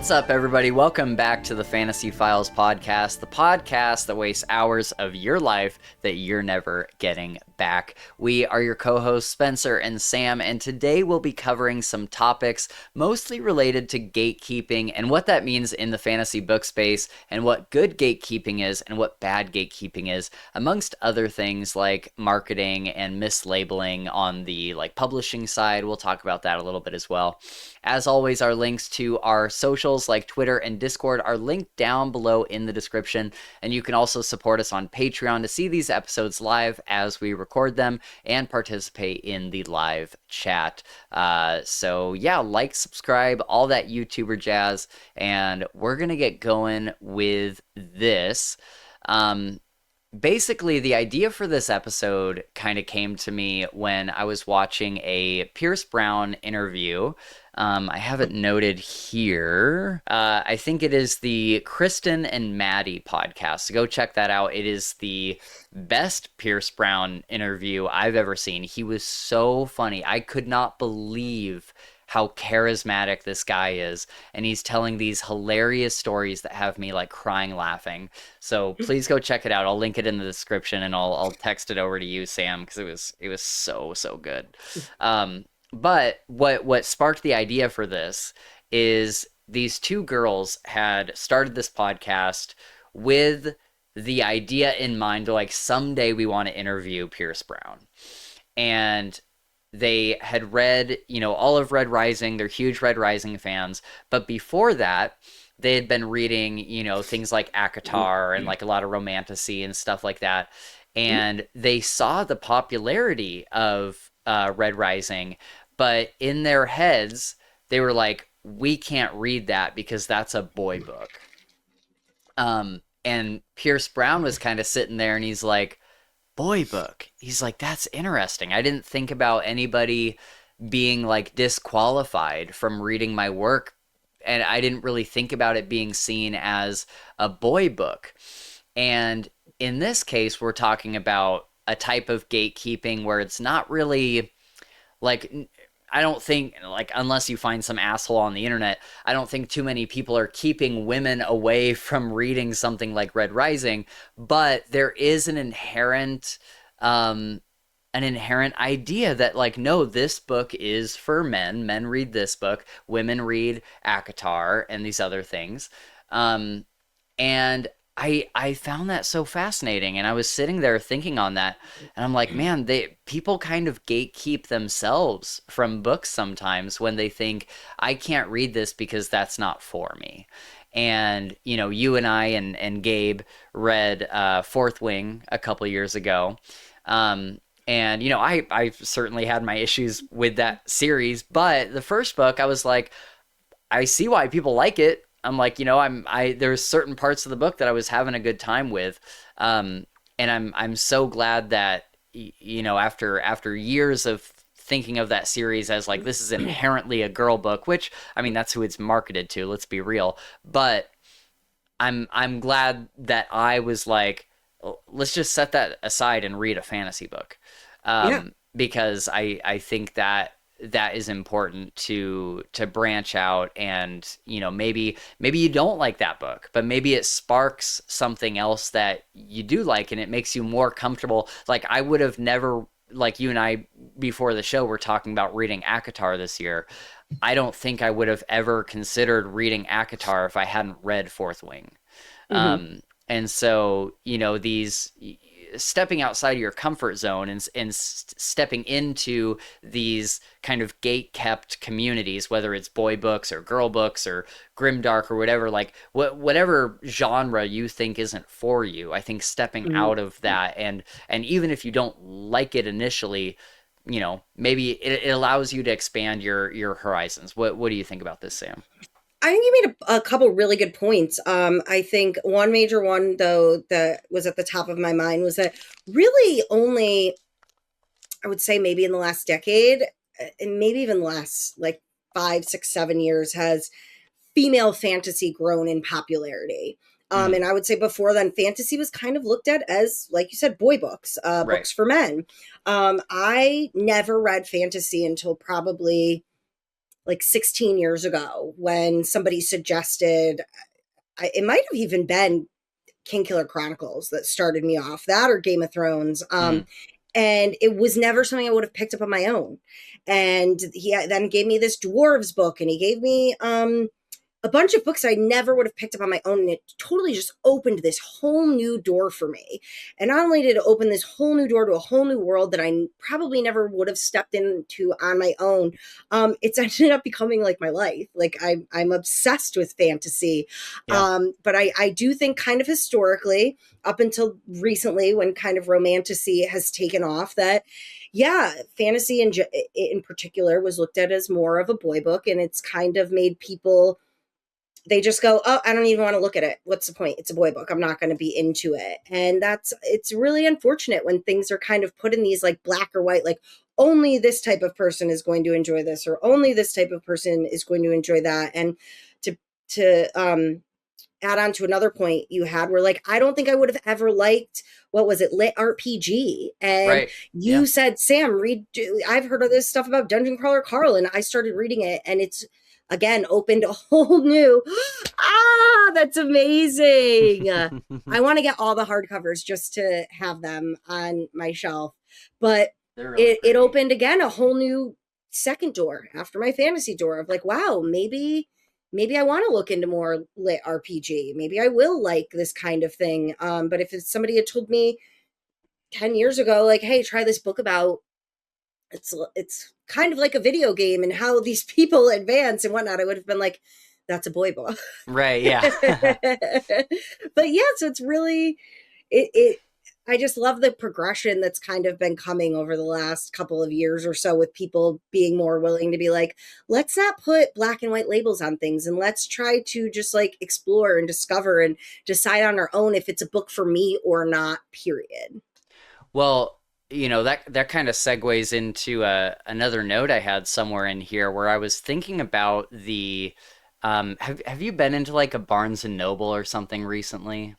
What's up, everybody? Welcome back to the Fantasy Files Podcast, the podcast that wastes hours of your life that you're never getting back. We are your co-hosts, Spencer and Sam, and today we'll be covering some topics mostly related to gatekeeping and what that means in the fantasy book space, and what good gatekeeping is and what bad gatekeeping is, amongst other things like marketing and mislabeling on the publishing side. We'll talk about that a little bit as well. As always, our links to our socials like Twitter and Discord are linked down below in the description, and you can also support us on Patreon to see these episodes live as we record them and participate in the live chat. So yeah, like, subscribe, all that YouTuber jazz, and we're gonna get going with this. Basically, the idea for this episode kind of came to me when I was watching a Pierce Brown interview. I have it noted here. I think it is the Kristen and Maddie podcast. So go check that out. It is the best Pierce Brown interview I've ever seen. He was so funny. I could not believe how charismatic this guy is, and he's telling these hilarious stories that have me crying laughing. So please go check it out. I'll link it in the description, and I'll text it over to you, Sam, because it was so good. But what sparked the idea for this is these two girls had started this podcast with the idea in mind, someday we want to interview Pierce Brown. And they had read, all of Red Rising. They're huge Red Rising fans. But before that, they had been reading, things like ACOTAR and a lot of romantasy and stuff like that. And they saw the popularity of Red Rising, but in their heads, they were like, we can't read that because that's a boy book. And Pierce Brown was kind of sitting there and he's like, boy book. He's like, that's interesting. I didn't think about anybody being disqualified from reading my work, and I didn't really think about it being seen as a boy book. And in this case, we're talking about a type of gatekeeping where it's not really I don't think, unless you find some asshole on the internet, I don't think too many people are keeping women away from reading something like Red Rising, but there is an inherent idea that no, this book is for men. Men read this book. Women read ACOTAR and these other things. And I found that so fascinating, and I was sitting there thinking on that, and I'm like, man, people kind of gatekeep themselves from books sometimes when they think, I can't read this because that's not for me. And, you and I and Gabe read Fourth Wing a couple years ago. And, I certainly had my issues with that series, but the first book, I was like, I see why people like it. I'm like, there's certain parts of the book that I was having a good time with. And I'm so glad that, after years of thinking of that series as this is inherently a girl book, which, that's who it's marketed to, let's be real. But I'm glad that I was like, let's just set that aside and read a fantasy book. Because I think that is important to branch out, and maybe you don't like that book, but maybe it sparks something else that you do like, and it makes you more comfortable. I would have never, you and I before the show were talking about reading ACOTAR this year. I don't think I would have ever considered reading ACOTAR if I hadn't read Fourth Wing. And so these stepping outside of your comfort zone and stepping into these kind of gate-kept communities, whether it's boy books or girl books or grimdark or whatever, whatever genre you think isn't for you, I think stepping out of that, and even if you don't like it initially, maybe it allows you to expand your horizons. What do you think about this, Sam? I think you made a couple really good points. I think one major one, though, that was at the top of my mind was that really only, I would say maybe in the last decade, and maybe even last 5, 6, 7 years, has female fantasy grown in popularity. And I would say before then, fantasy was kind of looked at as, like you said, boy books, books for men. I never read fantasy until probably like 16 years ago when somebody suggested, it might have even been King Killer Chronicles that started me off, that or Game of Thrones. Mm, And it was never something I would have picked up on my own. And he then gave me this dwarves book, and he gave me a bunch of books I never would have picked up on my own. And it totally just opened this whole new door for me. And not only did it open this whole new door to a whole new world that I probably never would have stepped into on my own, it's ended up becoming like my life. Like I'm obsessed with fantasy. yeah. But I do think kind of historically, up until recently when kind of romantasy has taken off, that yeah, fantasy in particular was looked at as more of a boy book, and it's kind of made people, they just go, oh, I don't even want to look at it. What's the point? It's a boy book. I'm not going to be into it. And it's really unfortunate when things are kind of put in these like black or white, like only this type of person is going to enjoy this, or only this type of person is going to enjoy that. And to add on to another point you had, where like, I don't think I would have ever liked, what was it, lit RPG. And Right. Yeah. you said, Sam, I've heard of this stuff about Dungeon Crawler Carl, and I started reading it, and it's again opened a whole new, that's amazing. I want to get all the hardcovers just to have them on my shelf. But They're really it pretty. opened again a whole new second door after my fantasy door of like, wow, maybe I want to look into more lit RPG. Maybe I will like this kind of thing. But if somebody had told me 10 years ago, like, hey, try this book about, it's kind of like a video game and how these people advance and whatnot, I would have been like, that's a boy book. Right. But Yeah. yeah, so it's really, it I just love the progression that's kind of been coming over the last couple of years or so, with people being more willing to be like, let's not put black and white labels on things, and let's try to just like explore and discover and decide on our own if it's a book for me or not, period. Well, that kind of segues into another note I had somewhere in here where I was thinking about the have you been into like a Barnes and Noble or something recently?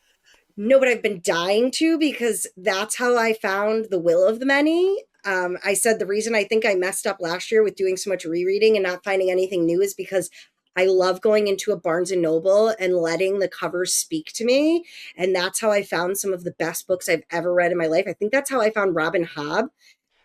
No, but I've been dying to, because that's how I found The Will of the Many. I said the reason I think I messed up last year with doing so much rereading and not finding anything new is because I love going into a Barnes and Noble and letting the covers speak to me. And that's how I found some of the best books I've ever read in my life. I think that's how I found Robin Hobb,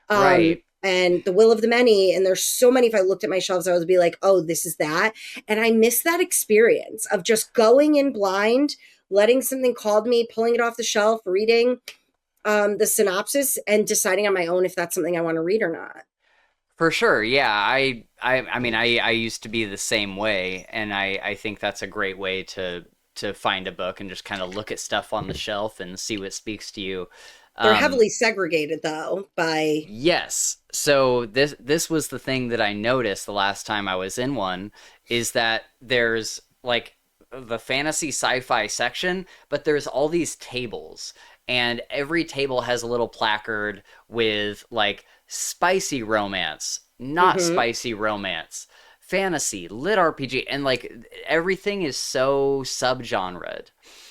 Right. and The Will of the Many. And there's so many, if I looked at my shelves, I would be like, oh, this is that. And I miss that experience of just going in blind, letting something call me, pulling it off the shelf, reading the synopsis, and deciding on my own if that's something I want to read or not. For sure. Yeah. I mean I used to be the same way, and I think that's a great way to find a book and just kind of look at stuff on the shelf and see what speaks to you. They're Um, heavily segregated though by, Yes. So this was the thing that I noticed the last time I was in one, is that there's like the fantasy sci-fi section, but there's all these tables, and every table has a little placard with like spicy romance, not mm-hmm, spicy romance, fantasy, lit RPG, and like everything is so subgenred.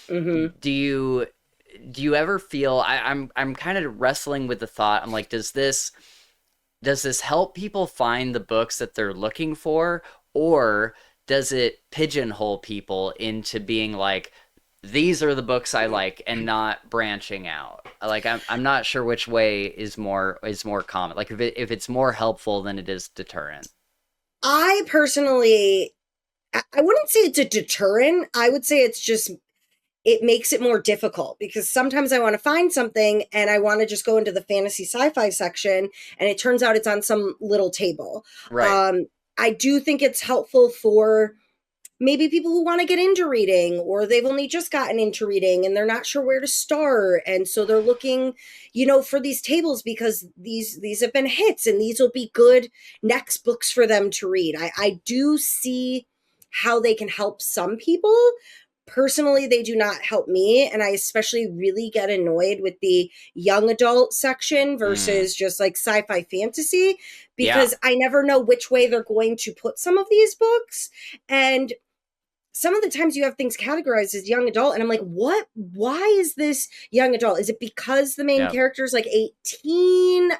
mm-hmm. Do you ever feel I'm kind of wrestling with the thought. I'm like, does this help people find the books that they're looking for, or does it pigeonhole people into being like, these are the books I like, and not branching out? Like I'm not sure which way is more common. Like if it's more helpful than it is deterrent. I personally, I wouldn't say it's a deterrent. I would say it's just, it makes it more difficult, because sometimes I want to find something and I want to just go into the fantasy sci-fi section, and it turns out it's on some little table. Right. Um, I do think it's helpful for maybe people who want to get into reading, or they've only just gotten into reading and they're not sure where to start, and so they're looking, for these tables, because these have been hits and these will be good next books for them to read. I do see how they can help some people. Personally, they do not help me, and I especially really get annoyed with the young adult section Mm, versus just like sci-fi fantasy, yeah. because I never know which way they're going to put some of these books. And some of the times you have things categorized as young adult, and I'm like, what, why is this young adult? Is it because the main Yeah. character is like 18?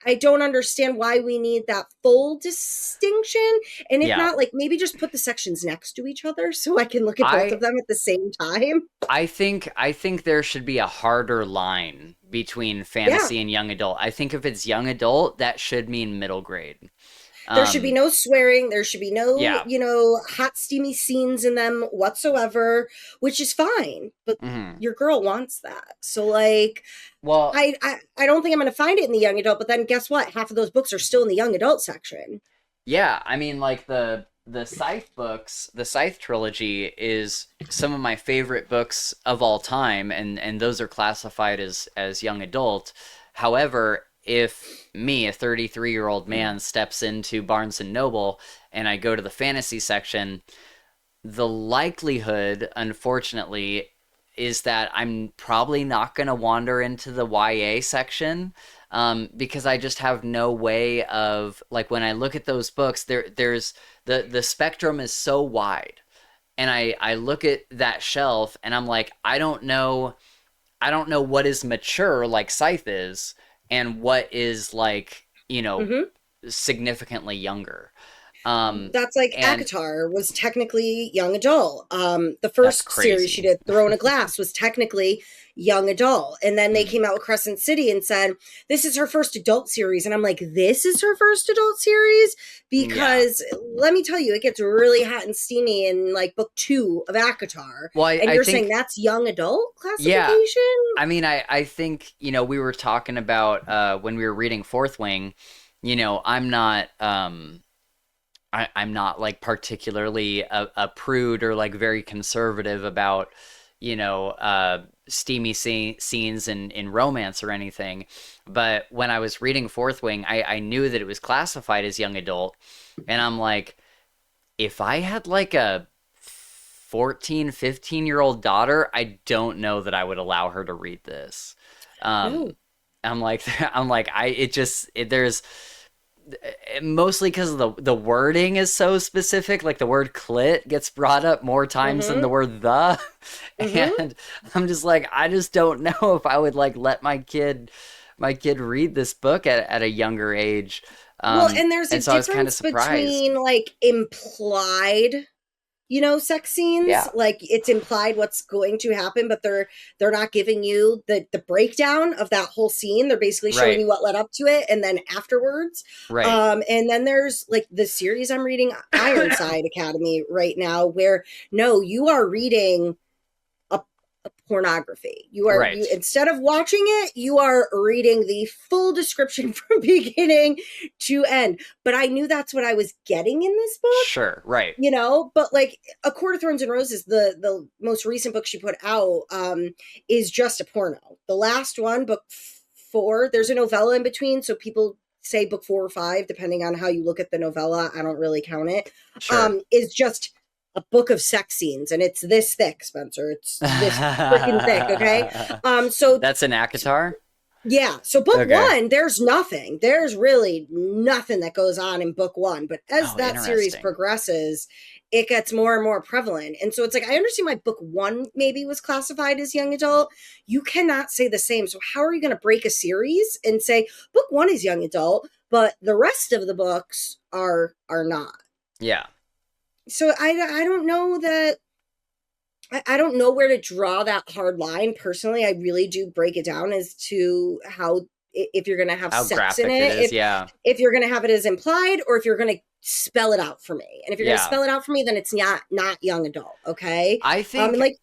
I don't understand why we need that full distinction. And if Yeah. not, like maybe just put the sections next to each other so I can look at both of I them at the same time. I think there should be a harder line between Yeah. fantasy and young adult. I think if it's young adult, that should mean middle grade. There should be Um, no swearing. There should be no, yeah. hot, steamy scenes in them whatsoever, which is fine. But Hmm. your girl wants that. So, like, Well, I don't think I'm going to find it in the young adult. But then guess what? Half of those books are still in the young adult section. yeah. I mean, like the Scythe books, the Scythe trilogy is some of my favorite books of all time, and those are classified as young adult. However, if me, a 33-year-old man, steps into Barnes and Noble and I go to the fantasy section, the likelihood, unfortunately, is that I'm probably not going to wander into the YA section, because I just have no way of, like, when I look at those books, there's the spectrum is so wide, and I look at that shelf and I'm like, I don't know what is mature like Scythe is, and what is, like, Mm-hmm. significantly younger. Um, That's like and ACOTAR was technically young adult. The that's first series she crazy. did, Throne of Glass, was technically young adult. And then they Mm, came out with Crescent City and said, this is her first adult series. And I'm like, this is her first adult series? yeah. Because let me tell you, it gets really hot and steamy in like book 2 of ACOTAR. Well, And I you're saying think, that's young adult yeah. classification? I mean, I think, we were talking about, when we were reading Fourth Wing, I'm not like particularly a prude or like very conservative about, steamy scenes in romance or anything. But when I was reading Fourth Wing, I knew that it was classified as young adult. And I'm like, if I had like a 14, 15-year-old daughter, I don't know that I would allow her to read this. Um, No. I'm like, there's mostly because the wording is so specific. Like, the word clit gets brought up more times than Mm-hmm. the word the, Mm-hmm. and I'm just like, I just don't know if I would like let my kid read this book at a younger age. Well, and there's a And so I was kind of difference surprised. between like implied, sex scenes. Yeah. Like it's implied what's going to happen, but they're not giving you the breakdown of that whole scene. They're basically showing Right. you what led up to it and then afterwards. Right. And then there's like the series I'm reading, Ironside Academy, right now, where no, you are reading a pornography. You Right. instead of watching it, you are reading the full description from beginning to end. But I knew that's what I was getting in this book, Sure. Right. but like A Court of Thorns and Roses, the most recent book she put out, is just a porno. The last one, book 4, there's a novella in between, so people say book 4 or 5 depending on how you look at the novella. I don't really count it. Sure. Is just a book of sex scenes, and it's this thick, Spencer. It's this freaking thick. Okay. So That's an Akatar? yeah, so book Okay. 1, there's nothing. There's really nothing that goes on in book 1, but as Oh, that series interesting. progresses, it gets more and more prevalent. And so it's like, I understand why book 1 maybe was classified as young adult. You cannot say the same. So how are you going to break a series and say book 1 is young adult, but the rest of the books are not? Yeah. So I don't know that I don't know where to draw that hard line. Personally, I really do break it down as to how, if you're going to have How sex in graphic it it, is. Yeah. if you're going to have it as implied, or if you're going to spell it out for me. And if you're going to Yeah. spell it out for me, then it's not young adult, okay? I And think like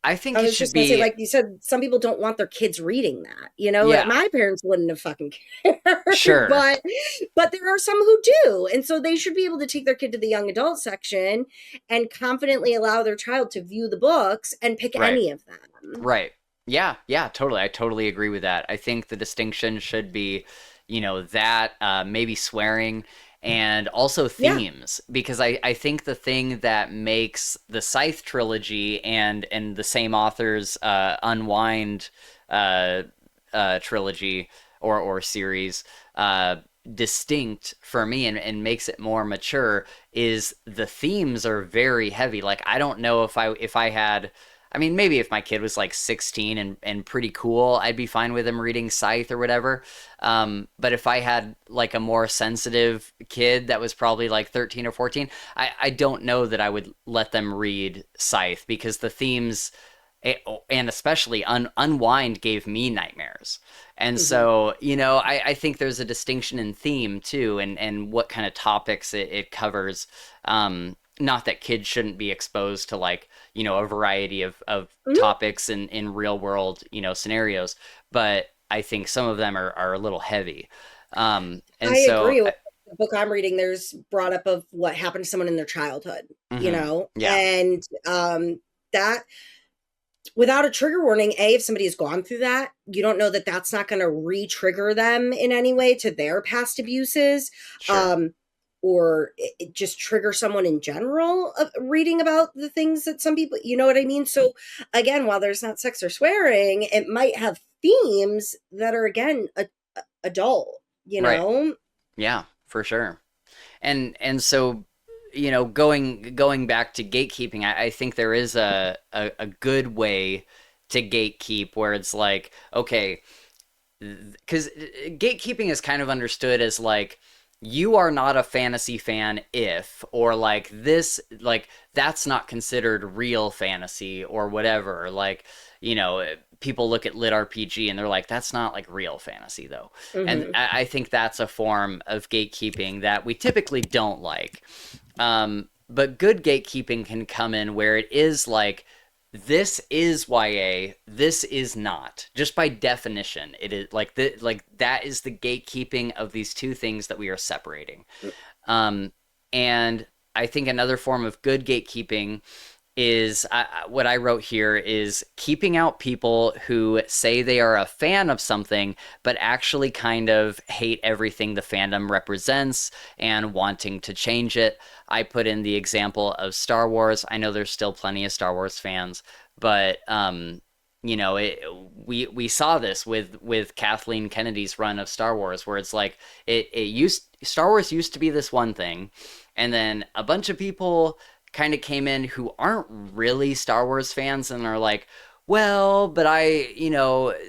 I think I it was should just gonna say, be, like you said, some people don't want their kids reading that. yeah. My parents wouldn't have fucking cared, Sure. but there are some who do, and so they should be able to take their kid to the young adult section and confidently allow their child to view the books and pick Right. any of them. Right. Yeah. Yeah. Totally. I totally agree with that. I think the distinction should be, that, maybe swearing, and also Yeah. themes, because I think the thing that makes the Scythe trilogy and the same author's, Unwind, uh, trilogy or series, distinct for me, and makes it more mature, is the themes are very heavy. Like, I don't know if I had, I mean, maybe if my kid was like 16 and pretty cool, I'd be fine with him reading Scythe or whatever. But if I had like a more sensitive kid that was probably like 13 or 14, I don't know that I would let them read Scythe because the themes, and especially Unwind, gave me nightmares. And Hmm. so, I think there's a distinction in theme too, and what kind of topics it covers. Not that kids shouldn't be exposed to like, a variety of Hmm. topics in real world, scenarios, but I think some of them are a little heavy. And I so, agree with the book I'm reading. There's brought up of what happened to someone in their childhood, yeah, and that without a trigger warning, if somebody has gone through that, you don't know that that's not going to re-trigger them in any way to their past abuses, sure. um, or it just trigger someone in general of reading about the things that some people, you know what I mean? So again, while there's not sex or swearing, it might have themes that are again adult, Right. Yeah, for sure. And so, going back to gatekeeping, I think there is a good way to gatekeep where it's like, okay, because gatekeeping is kind of understood as like, you are not a fantasy fan if, or like this, like that's not considered real fantasy or whatever. Like, people look at lit RPG and they're like, that's not like real fantasy though. And Hmm. I think that's a form of gatekeeping that we typically don't like. But good gatekeeping can come in where it is like, this is YA, this is not. Just by definition, it is like that is the gatekeeping of these two things that we are separating. Um, and I think another form of good gatekeeping is what I wrote here is keeping out people who say they are a fan of something, but actually kind of hate everything the fandom represents and wanting to change it. I put in the example of Star Wars. I know there's still plenty of Star Wars fans, but we saw this with Kathleen Kennedy's run of Star Wars, where it's like it used Star Wars used to be this one thing, and then a bunch of people kind of came in who aren't really Star Wars fans and are like, well, but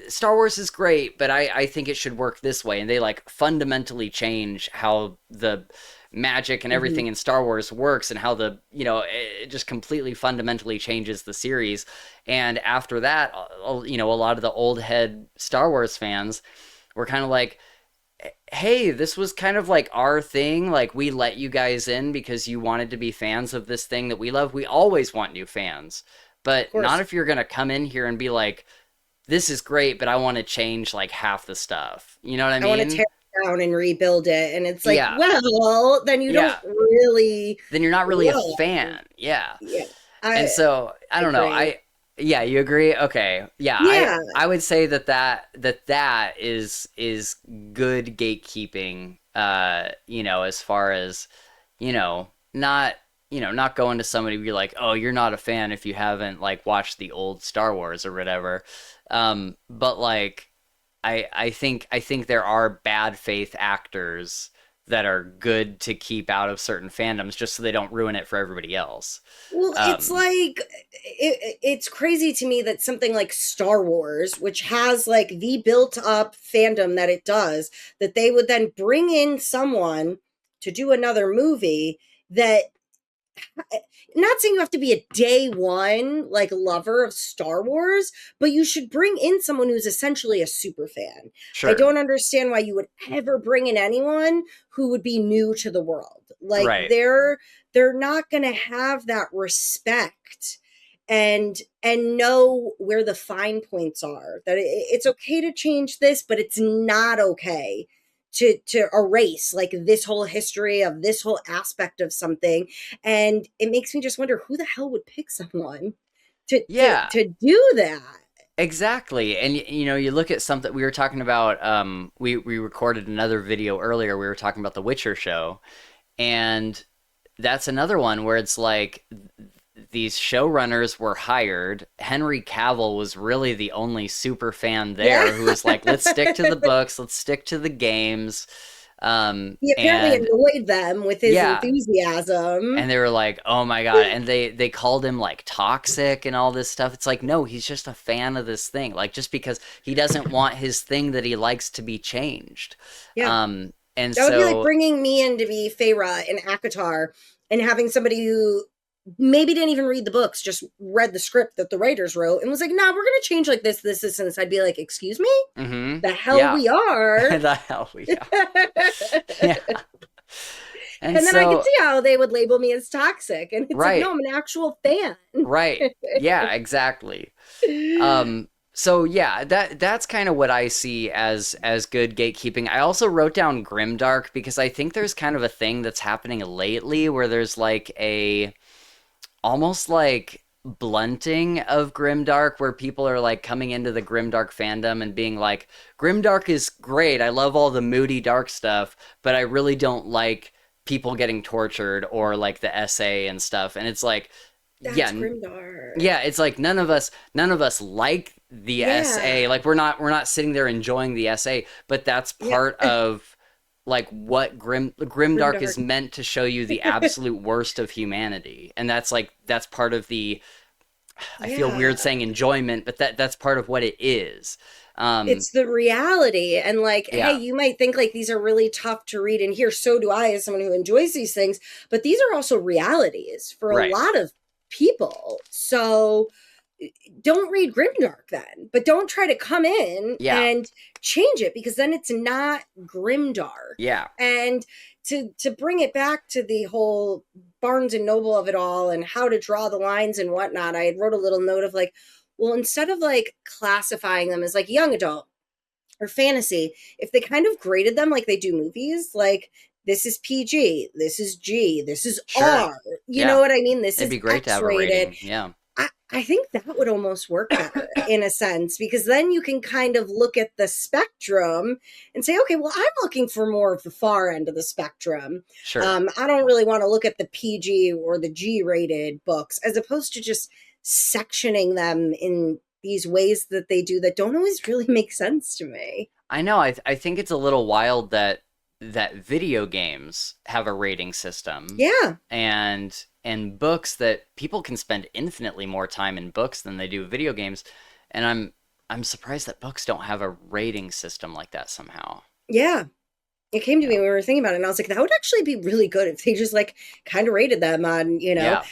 Star Wars is great, but I think it should work this way. And they like fundamentally change how the magic and Hmm. everything in Star Wars works and how it just completely fundamentally changes the series. And after that, a lot of the old head Star Wars fans were kind of like, hey, this was kind of like our thing. Like, we let you guys in because you wanted to be fans of this thing that we love. We always want new fans, Of but not course. if you're going to come in here and be like, this is great, but I want to change like half the stuff. You know what I I want to mean? tear it down and rebuild it. And it's like, Yeah. well, then you don't Yeah. really Then you're not really a love. fan. Yeah. Yeah, And I so I don't know. agree. Yeah, you agree? Okay. Yeah, Yeah. I would say that is good gatekeeping, as far as, not, not going to somebody and be like, "Oh, you're not a fan if you haven't like watched the old Star Wars or whatever." But like I think there are bad faith actors that are good to keep out of certain fandoms just so they don't ruin it for everybody else. Well, it's Um, like it's crazy to me that something like Star Wars, which has like the built up fandom that it does, that they would then bring in someone to do another movie that, not saying you have to be a day one like lover of Star Wars, but you should bring in someone who's essentially a super fan. I sure. don't understand why you would ever bring in anyone who would be new to the world. Like Right. they're not going to have that respect and know where the fine points are, that it's okay to change this, but it's not okay to erase like this whole history of this whole aspect of something. And it makes me just wonder who the hell would pick someone to to Yeah, to do that. exactly. And you look at something we were talking about. We recorded another video earlier. We were talking about the Witcher show, and that's another one where it's like these showrunners were hired. Henry Cavill was really the only super fan Yeah. there who was like, let's stick to the books, let's stick to the games. He apparently And annoyed them with his yeah, enthusiasm. and they were like, "Oh my God." And they called him like toxic and all this stuff. It's like, no, he's just a fan of this thing. Like, just because he doesn't want his thing that he likes to be changed. Yeah. And That would be like so, bringing me in to be Feyre in ACOTAR and having somebody who maybe didn't even read the books, just read the script that the writers wrote and was like, nah, we're going to change like this, and this. I'd be like, excuse me? The hell yeah. we are. The hell we And are. Yeah. And then I could so, see how they would label me as toxic. And it's like, no, right, I'm an actual fan. right. Yeah, exactly. So yeah, that's kind of what I see as good gatekeeping. I also wrote down grimdark because I think there's kind of a thing that's happening lately where there's like a almost like blunting of grimdark where people are like coming into the grimdark fandom and being like, grimdark is great. I love all the moody dark stuff, but I really don't like people getting tortured or like the essay and stuff. And it's like, That's yeah, grimdark. yeah, it's like none of us like the Yeah. essay. Like we're not sitting there enjoying the essay, but that's Yeah. part of like what grimdark is Grimdark. meant to show you the absolute worst of humanity. And that's part of the, I feel weird Yeah. saying enjoyment, but that's part of what it is. Um It's the reality. And like, hey, yeah, you might think like these are really tough to read and hear. So do I, as someone who enjoys these things. But these are also realities for a right. lot of people. So don't read grimdark then, but don't try to come in Yeah. and change it, because then it's not grimdark. Yeah. And to bring it back to the whole Barnes and Noble of it all and how to draw the lines and whatnot, I had wrote a little note of like, well, instead of like classifying them as like young adult or fantasy, if they kind of graded them like they do movies, like this is PG, this is G, this is Sure. R, you know Yeah. what I mean? This It'd is be great to X have a rated. rating. Yeah. I think that would almost work better in a sense, because then you can kind of look at the spectrum and say, okay, well, I'm looking for more of the far end of the spectrum. Sure. I don't really want to look at the PG or the G rated books, as opposed to just sectioning them in these ways that they do that don't always really make sense to me. I know. I think it's a little wild that video games have a rating system, Yeah. and books, that people can spend infinitely more time in books than they do video games, and I'm surprised that books don't have a rating system like that somehow. Yeah. It came to me Yeah. when we were thinking about it, and I was like, that would actually be really good if they just like kind of rated them on, Yeah.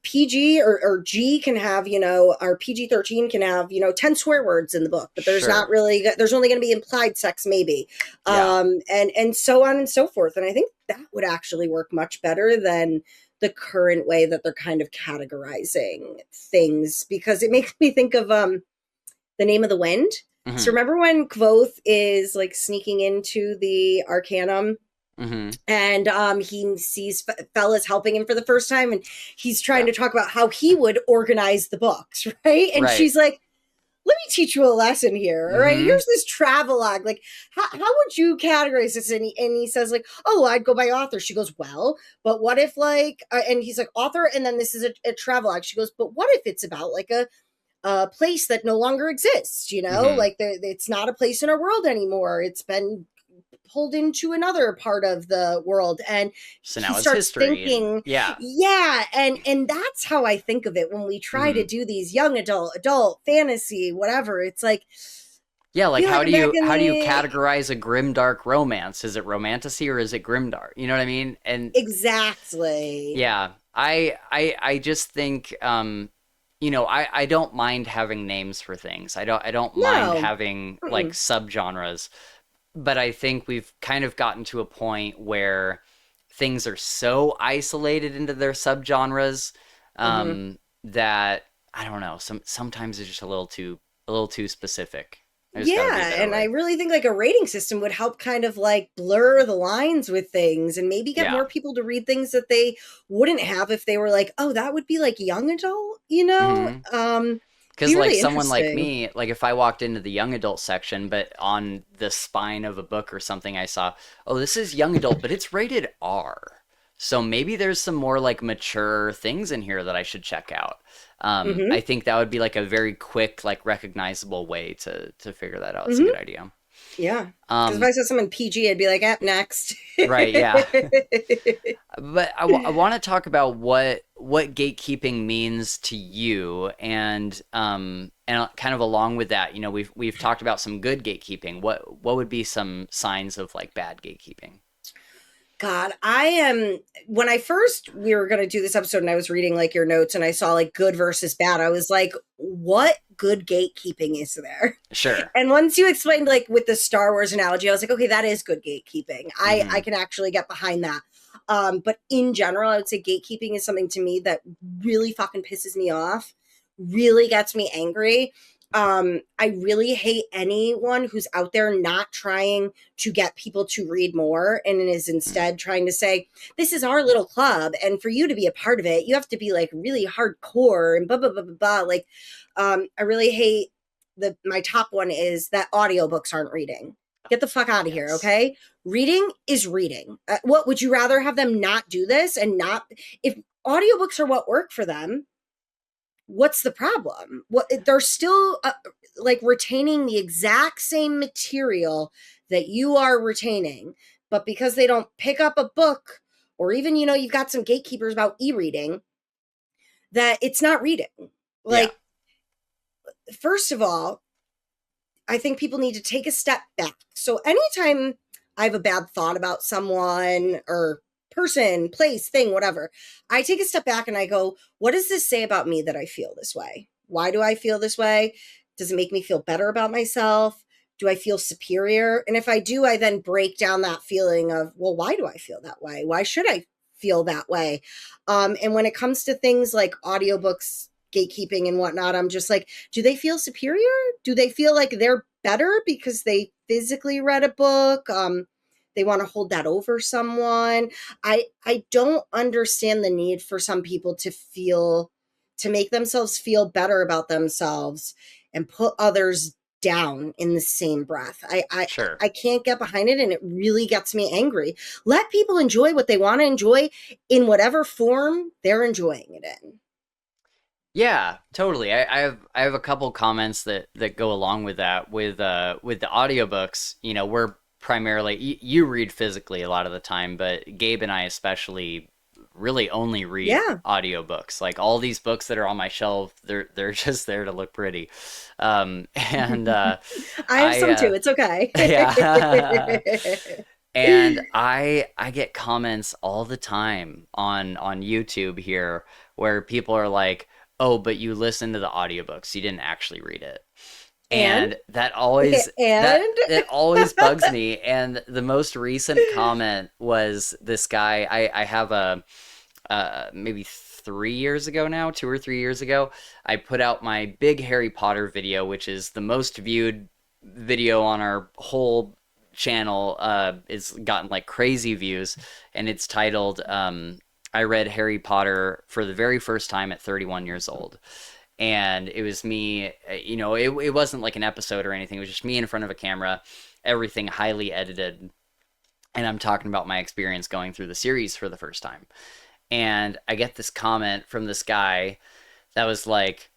PG or G can have, or PG-13 can have, 10 swear words in the book, but there's not Sure. really, there's only going to be implied sex maybe. Yeah. And so on and so forth. And I think that would actually work much better than the current way that they're kind of categorizing things, because it makes me think of The Name of the Wind. So Mhm. remember when Kvothe is like sneaking into the Arcanum, Mhm. and he sees Fellas helping him for the first time, and he's trying Yeah. to talk about how he would organize the books, right? And Right. she's like, let me teach you a lesson here. All right, Mhm. here's this travelogue. Like, how would you categorize this? And he says, like, oh, I'd go by author. She goes, well, but what if, like, and he's like, author, and then this is a travelogue. She goes, but what if it's about like a place that no longer exists? Mhm. Like it's not a place in our world anymore. It's been pulled into another part of the world, and So he now it's starts history and thinking, yeah. yeah, and that's how I think of it when we try to Mhm. do these young adult fantasy whatever. It's like, Yeah, I like feel like how I'm do back you in how do you the categorize a grimdark romance? Is it romantasy or is it grimdark? You know what I mean? And exactly. yeah, I just think I don't mind having names for things. I don't mind No. having like Mm-mm. subgenres, but I think we've kind of gotten to a point where things are so isolated into their subgenres, Mm-hmm. that I don't know. Sometimes it's just a little too specific. There's got to be a Yeah, better and I way. really think like a rating system would help kind of like blur the lines with things and maybe get Yeah. more people to read things that they wouldn't have if they were like, oh, that would be like young adult, Hmm. be Because like really someone like interesting. me, like if I walked into the young adult section, but on the spine of a book or something, I saw, oh, this is young adult, but it's rated R. So maybe there's some more like mature things in here that I should check out. Mm-hmm. I think that would be like a very quick, like recognizable way to figure that out. It's a Mm-hmm. good idea. Yeah. Because if Um, I said something PG, I'd be like, next. right, yeah. But I want to talk about what gatekeeping means to you, and kind of along with that, we've talked about some good gatekeeping. What would be some signs of like bad gatekeeping? God, I am. When I first we were going to do this episode, and I was reading like your notes, and I saw like good versus bad, I was like, "What good gatekeeping is there?" Sure. And once you explained like with the Star Wars analogy, I was like, "Okay, that is good gatekeeping. I Hmm. can actually get behind that." But in general, I would say gatekeeping is something to me that really fucking pisses me off, really gets me angry. I really hate anyone who's out there not trying to get people to read more and is instead trying to say, this is our little club. And for you to be a part of it, you have to be like really hardcore and blah, blah, blah, blah, blah. Like, I really hate my top one is that audiobooks aren't reading. Get the fuck out of here. Yes. Okay. Reading is reading. What would you rather have them not do this and not, if audiobooks are what work for them, what's the problem? What they're still like retaining the exact same material that you are retaining, but because they don't pick up a book, or even you've got some gatekeepers about e-reading, that it's not reading. Yeah. Like, first of all, I think people need to take a step back. So anytime I have a bad thought about someone or person, place, thing, whatever, I take a step back and I go, what does this say about me that I feel this way? Why do I feel this way? Does it make me feel better about myself? Do I feel superior? And if I do, I then break down that feeling of, well, why do I feel that way? Why should I feel that way? And when it comes to things like audiobooks, gatekeeping and whatnot, I'm just like, do they feel superior? Do they feel like they're better because they physically read a book? They want to hold that over someone. I don't understand the need for some people to make themselves feel better about themselves and put others down in the same breath. Sure. I can't get behind it, and it really gets me angry. Let people enjoy what they want to enjoy in whatever form they're enjoying it in. Yeah, totally. I have a couple comments that go along with that. With the audiobooks, we're primarily you read physically a lot of the time, but Gabe and I especially really only read Yeah. audiobooks. Like all these books that are on my shelf, they're just there to look pretty. And I have I some too. It's okay. yeah. And I get comments all the time on YouTube here where people are like, "Oh, but you listened to the audiobooks. You didn't actually read it." and And that always that and it always bugs me. And the most recent comment was this guy. I have a maybe 3 years ago now, 2 or 3 years ago, I put out my big Harry Potter video, which is the most viewed video on our whole channel. It's gotten like crazy views, and it's titled I read Harry Potter for the very first time at 31 years old. And it was me, it wasn't like an episode or anything. It was just me in front of a camera, everything highly edited. And I'm talking about my experience going through the series for the first time. And I get this comment from this guy that was like,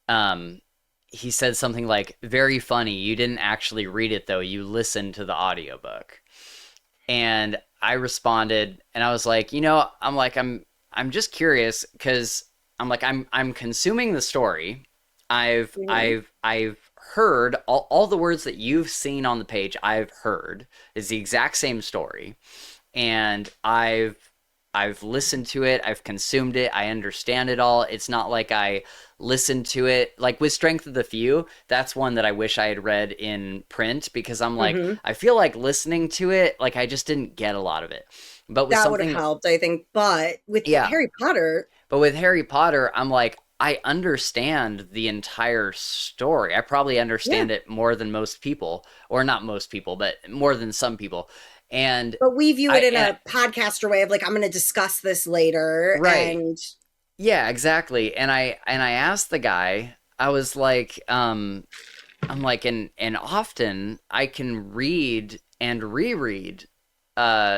um, he said something like, very funny. You didn't actually read it though. You listened to the audiobook. And I responded and I was like, I'm just curious because I'm consuming the story. I've Mhm. I've I've heard all the words that you've seen on the page. I've heard is the exact same story, and I've listened to it, I've consumed it, I understand it all. It's not like I listened to it like with Strength of the Few. That's one that I wish I had read in print because I'm like, Mhm. I feel like listening to it, like I just didn't get a lot of it. But with That would have something, helped, I think. But with yeah, Harry Potter, but with Harry Potter, I'm like, I understand the entire story. I probably yeah. understand it more than most people, or not most people, but more than some people. And But we view I it in and a podcaster way of like, I'm going to discuss this later. right. And Yeah, exactly. And I asked the guy, I was like, I'm like, and often I can read and reread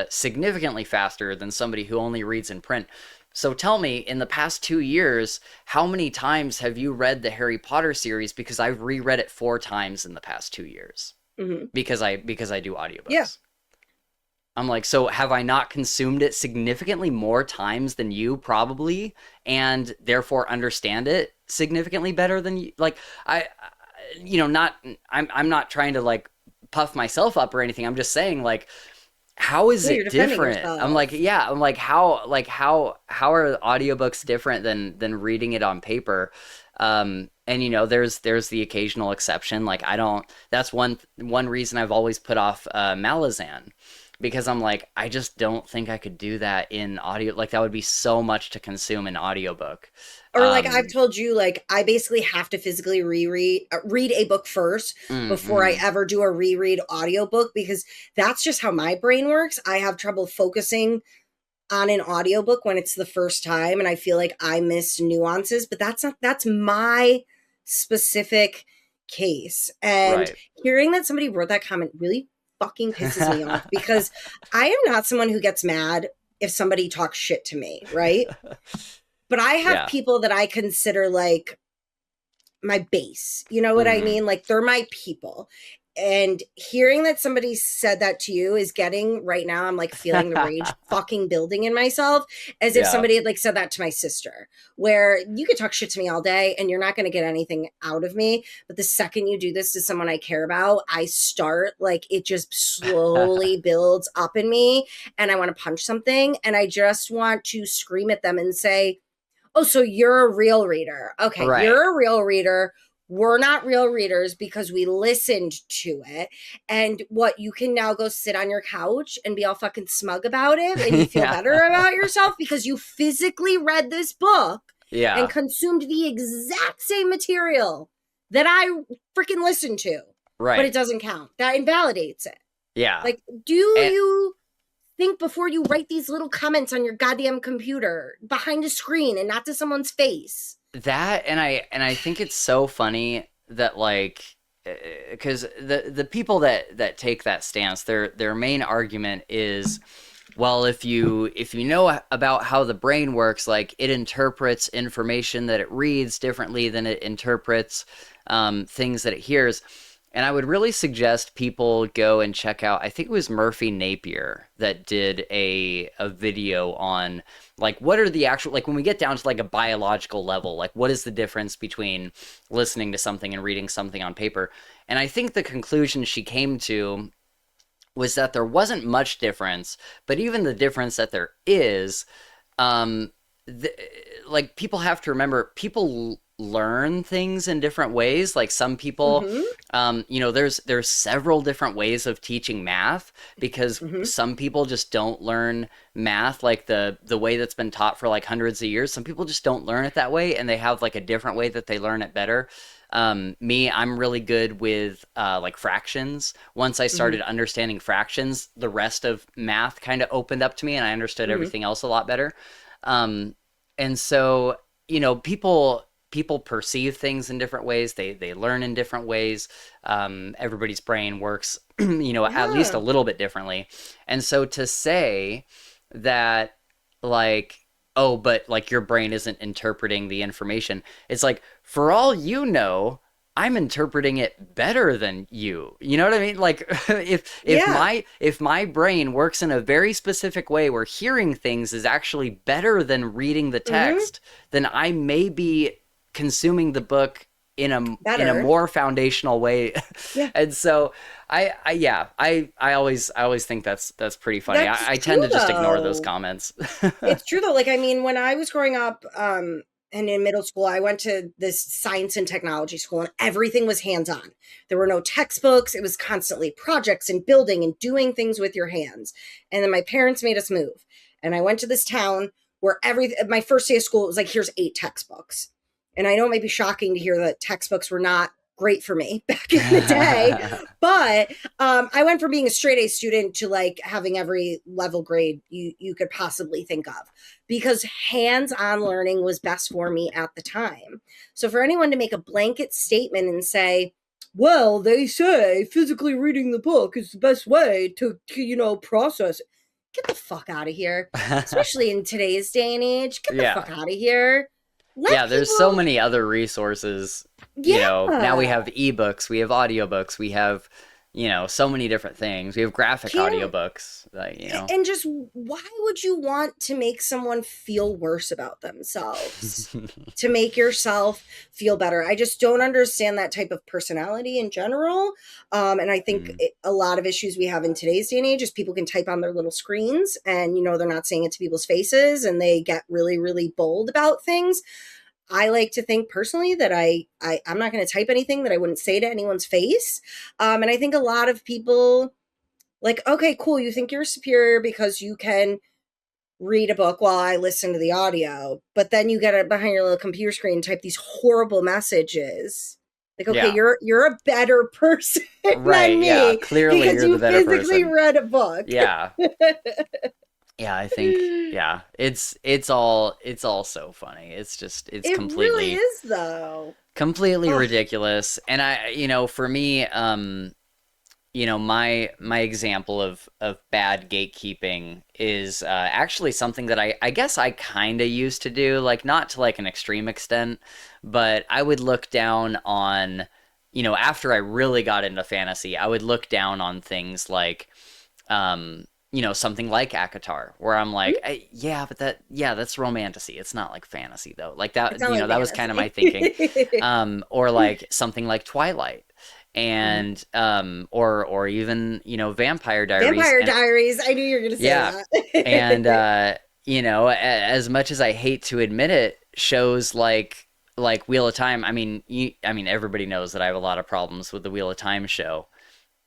significantly faster than somebody who only reads in print. So tell me, in the past 2 years, how many times have you read the Harry Potter series? Because I've reread it 4 times in the past 2 years. Hmm. because I do Yeah. audiobooks. I'm like, so have I not consumed it significantly more times than you probably, and therefore understand it significantly better than you? Like, not I'm not trying to like puff myself up or anything. I'm just saying like, how is Yeah, you're it defending different? I'm like, yourself. yeah, I'm like how are audiobooks different than reading it on paper? And there's the occasional exception. Like I don't. That's one reason I've always put off Malazan, because I'm like, I just don't think I could do that in audio. Like that would be so much to consume in audiobook. Or like I've Um, told you, like I basically have to physically read a book first before I mm, ever do a reread audiobook, because that's just how my brain works. I have trouble focusing on an audiobook when it's the first time, and I feel like I miss nuances, but that's my specific case. And right. hearing that somebody wrote that comment really fucking pisses me off, because I am not someone who gets mad if somebody talks shit to me, right? But I have Yeah. people that I consider like my base. You know what I Mm, mean? Like they're my people. And hearing that somebody said that to you is getting right now, I'm like feeling the rage fucking building in myself, as if yeah. somebody had like said that to my sister, where you could talk shit to me all day and you're not going to get anything out of me. But the second you do this to someone I care about, I start like it just slowly builds up in me, and I want to punch something, and I just want to scream at them and say, oh, so you're a real reader. Okay, Right. you're a real reader. We're not real readers because we listened to it. And what, you can now go sit on your couch and be all fucking smug about it and you feel Yeah. better about yourself because you physically read this book and Yeah. consumed the exact same material that I freaking listened to. But it Right. doesn't count. That invalidates it. Yeah. Like, do And you think before you write these little comments on your goddamn computer behind a screen and not to someone's face? that and I think it's so funny that like because the people that take that stance, their main argument is, well, if you know about how the brain works, like it interprets information that it reads differently than it interprets things that it hears. And I would really suggest people go and check out, I think it was Murphy Napier that did a video on like what are the actual, like when we get down to like a biological level, like what is the difference between listening to something and reading something on paper. And I think the conclusion she came to was that there wasn't much difference, but even the difference that there is, um, th- like people have to remember, people learn things in different ways. Like some people, Mm-hmm. there's several different ways of teaching math, because Mm-hmm. some people just don't learn math like the way that's been taught for like hundreds of years. Some people just don't learn it that way, and they have like a different way that they learn it better. I'm really good with like fractions. Once I Mm-hmm. started understanding fractions, the rest of math kind of opened up to me, and I understood Mm-hmm. everything else a lot better. Um, and so, people perceive things in different ways. They learn in different ways. Everybody's brain works, at least a Yeah. little bit differently. And so to say that, like, oh, but like your brain isn't interpreting the information, it's like, for all you know, I'm interpreting it better than you. You know what I mean? Like if Yeah. my brain works in a very specific way where hearing things is actually better than reading the Mm-hmm. text, then I may be consuming the book in a Better. more foundational way. Yeah. And so I yeah, I always think that's pretty funny. That's I tend true to just ignore those though. comments. It's true though. Like, I mean, when I was growing up, and in middle school, I went to this science and technology school, and everything was hands on. There were no textbooks. It was constantly projects and building and doing things with your hands. And then my parents made us move. And I went to this town where my first day of school, it was like, here's 8 textbooks. And I know it might be shocking to hear that textbooks were not great for me back in the day, but I went from being a straight A student to like having every level grade you could possibly think of, because hands-on learning was best for me at the time. So for anyone to make a blanket statement and say, well, they say physically reading the book is the best way to process it. Get the fuck out of here. Especially in today's day and age. Get the Yeah. fuck out of here. Let Yeah, there's so people. many other resources. Now we Yeah. have ebooks, we have audiobooks, we have so many different things. We have graphic Can't audiobooks, like. and just why would you want to make someone feel worse about themselves to make yourself feel better? I just don't understand that type of personality in general. And I think Mm, a lot of issues we have in today's day and age is people can type on their little screens and they're not saying it to people's faces, and they get really really bold about things. I like to think personally that I'm not going to type anything that I wouldn't say to anyone's face. And I think a lot of people, like, okay, cool, you think you're superior because you can read a book while I listen to the audio, but then you get it behind your little computer screen and type these horrible messages. Like, okay, yeah. you're a better person than Right. Yeah. me Clearly, because you're the you better physically person. read a book. Yeah. Yeah. I think. Yeah. It's all so funny. It's It really completely is, though. completely Oh, ridiculous. And for me, my example of bad gatekeeping is actually something that I guess I kind of used to do, like not to like an extreme extent, but I would look down on, after I really got into fantasy, I would look down on things like, something like Akatar, where I'm like, yeah, but that's romantasy. It's not like fantasy though. Like it's that, not like that was kind of my fantasy. thinking. Or like something like Twilight, Mhm. and or even Vampire Diaries, Vampire and Diaries. I knew you were going to say yeah, and that. as much as I hate to admit it, shows like Wheel of Time. I mean everybody knows that I have a lot of problems with the Wheel of Time show.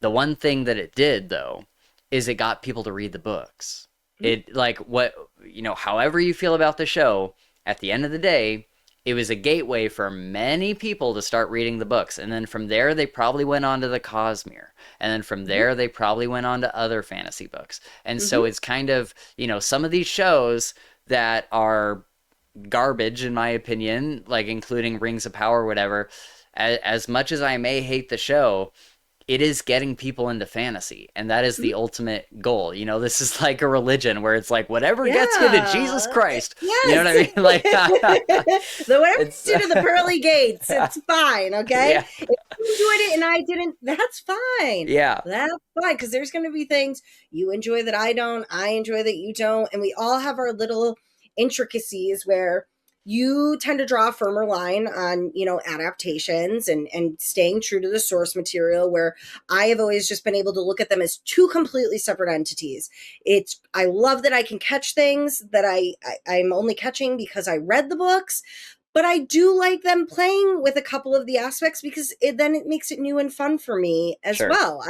The one thing that it did though is it got people to read the books. It like what however you feel about the show, at the end of the day, it was a gateway for many people to start reading the books. And then from there they probably went on to the Cosmere. And then from Mhm. there they probably went on to other fantasy books. And so Mhm. it's kind of, some of these shows that are garbage in my opinion, like including Rings of Power or whatever, as much as I may hate the show, it is getting people into fantasy, and that is the Mhm. ultimate goal. This is like a religion where it's like whatever gets you to Jesus Yeah. Christ. You know Yes. what I mean? Like The whatever it's gets you to the pearly gates, it's fine, okay? yeah. If you enjoyed it and I didn't, that's fine. Yeah. That's fine, because there's going to be things you enjoy that I don't, I enjoy that you don't, and we all have our little intricacies where you tend to draw a firmer line on, adaptations and staying true to the source material, where I have always just been able to look at them as two completely separate entities. I love that I can catch things that I'm only catching because I read the books, but I do like them playing with a couple of the aspects because then it makes it new and fun for me as Sure. well.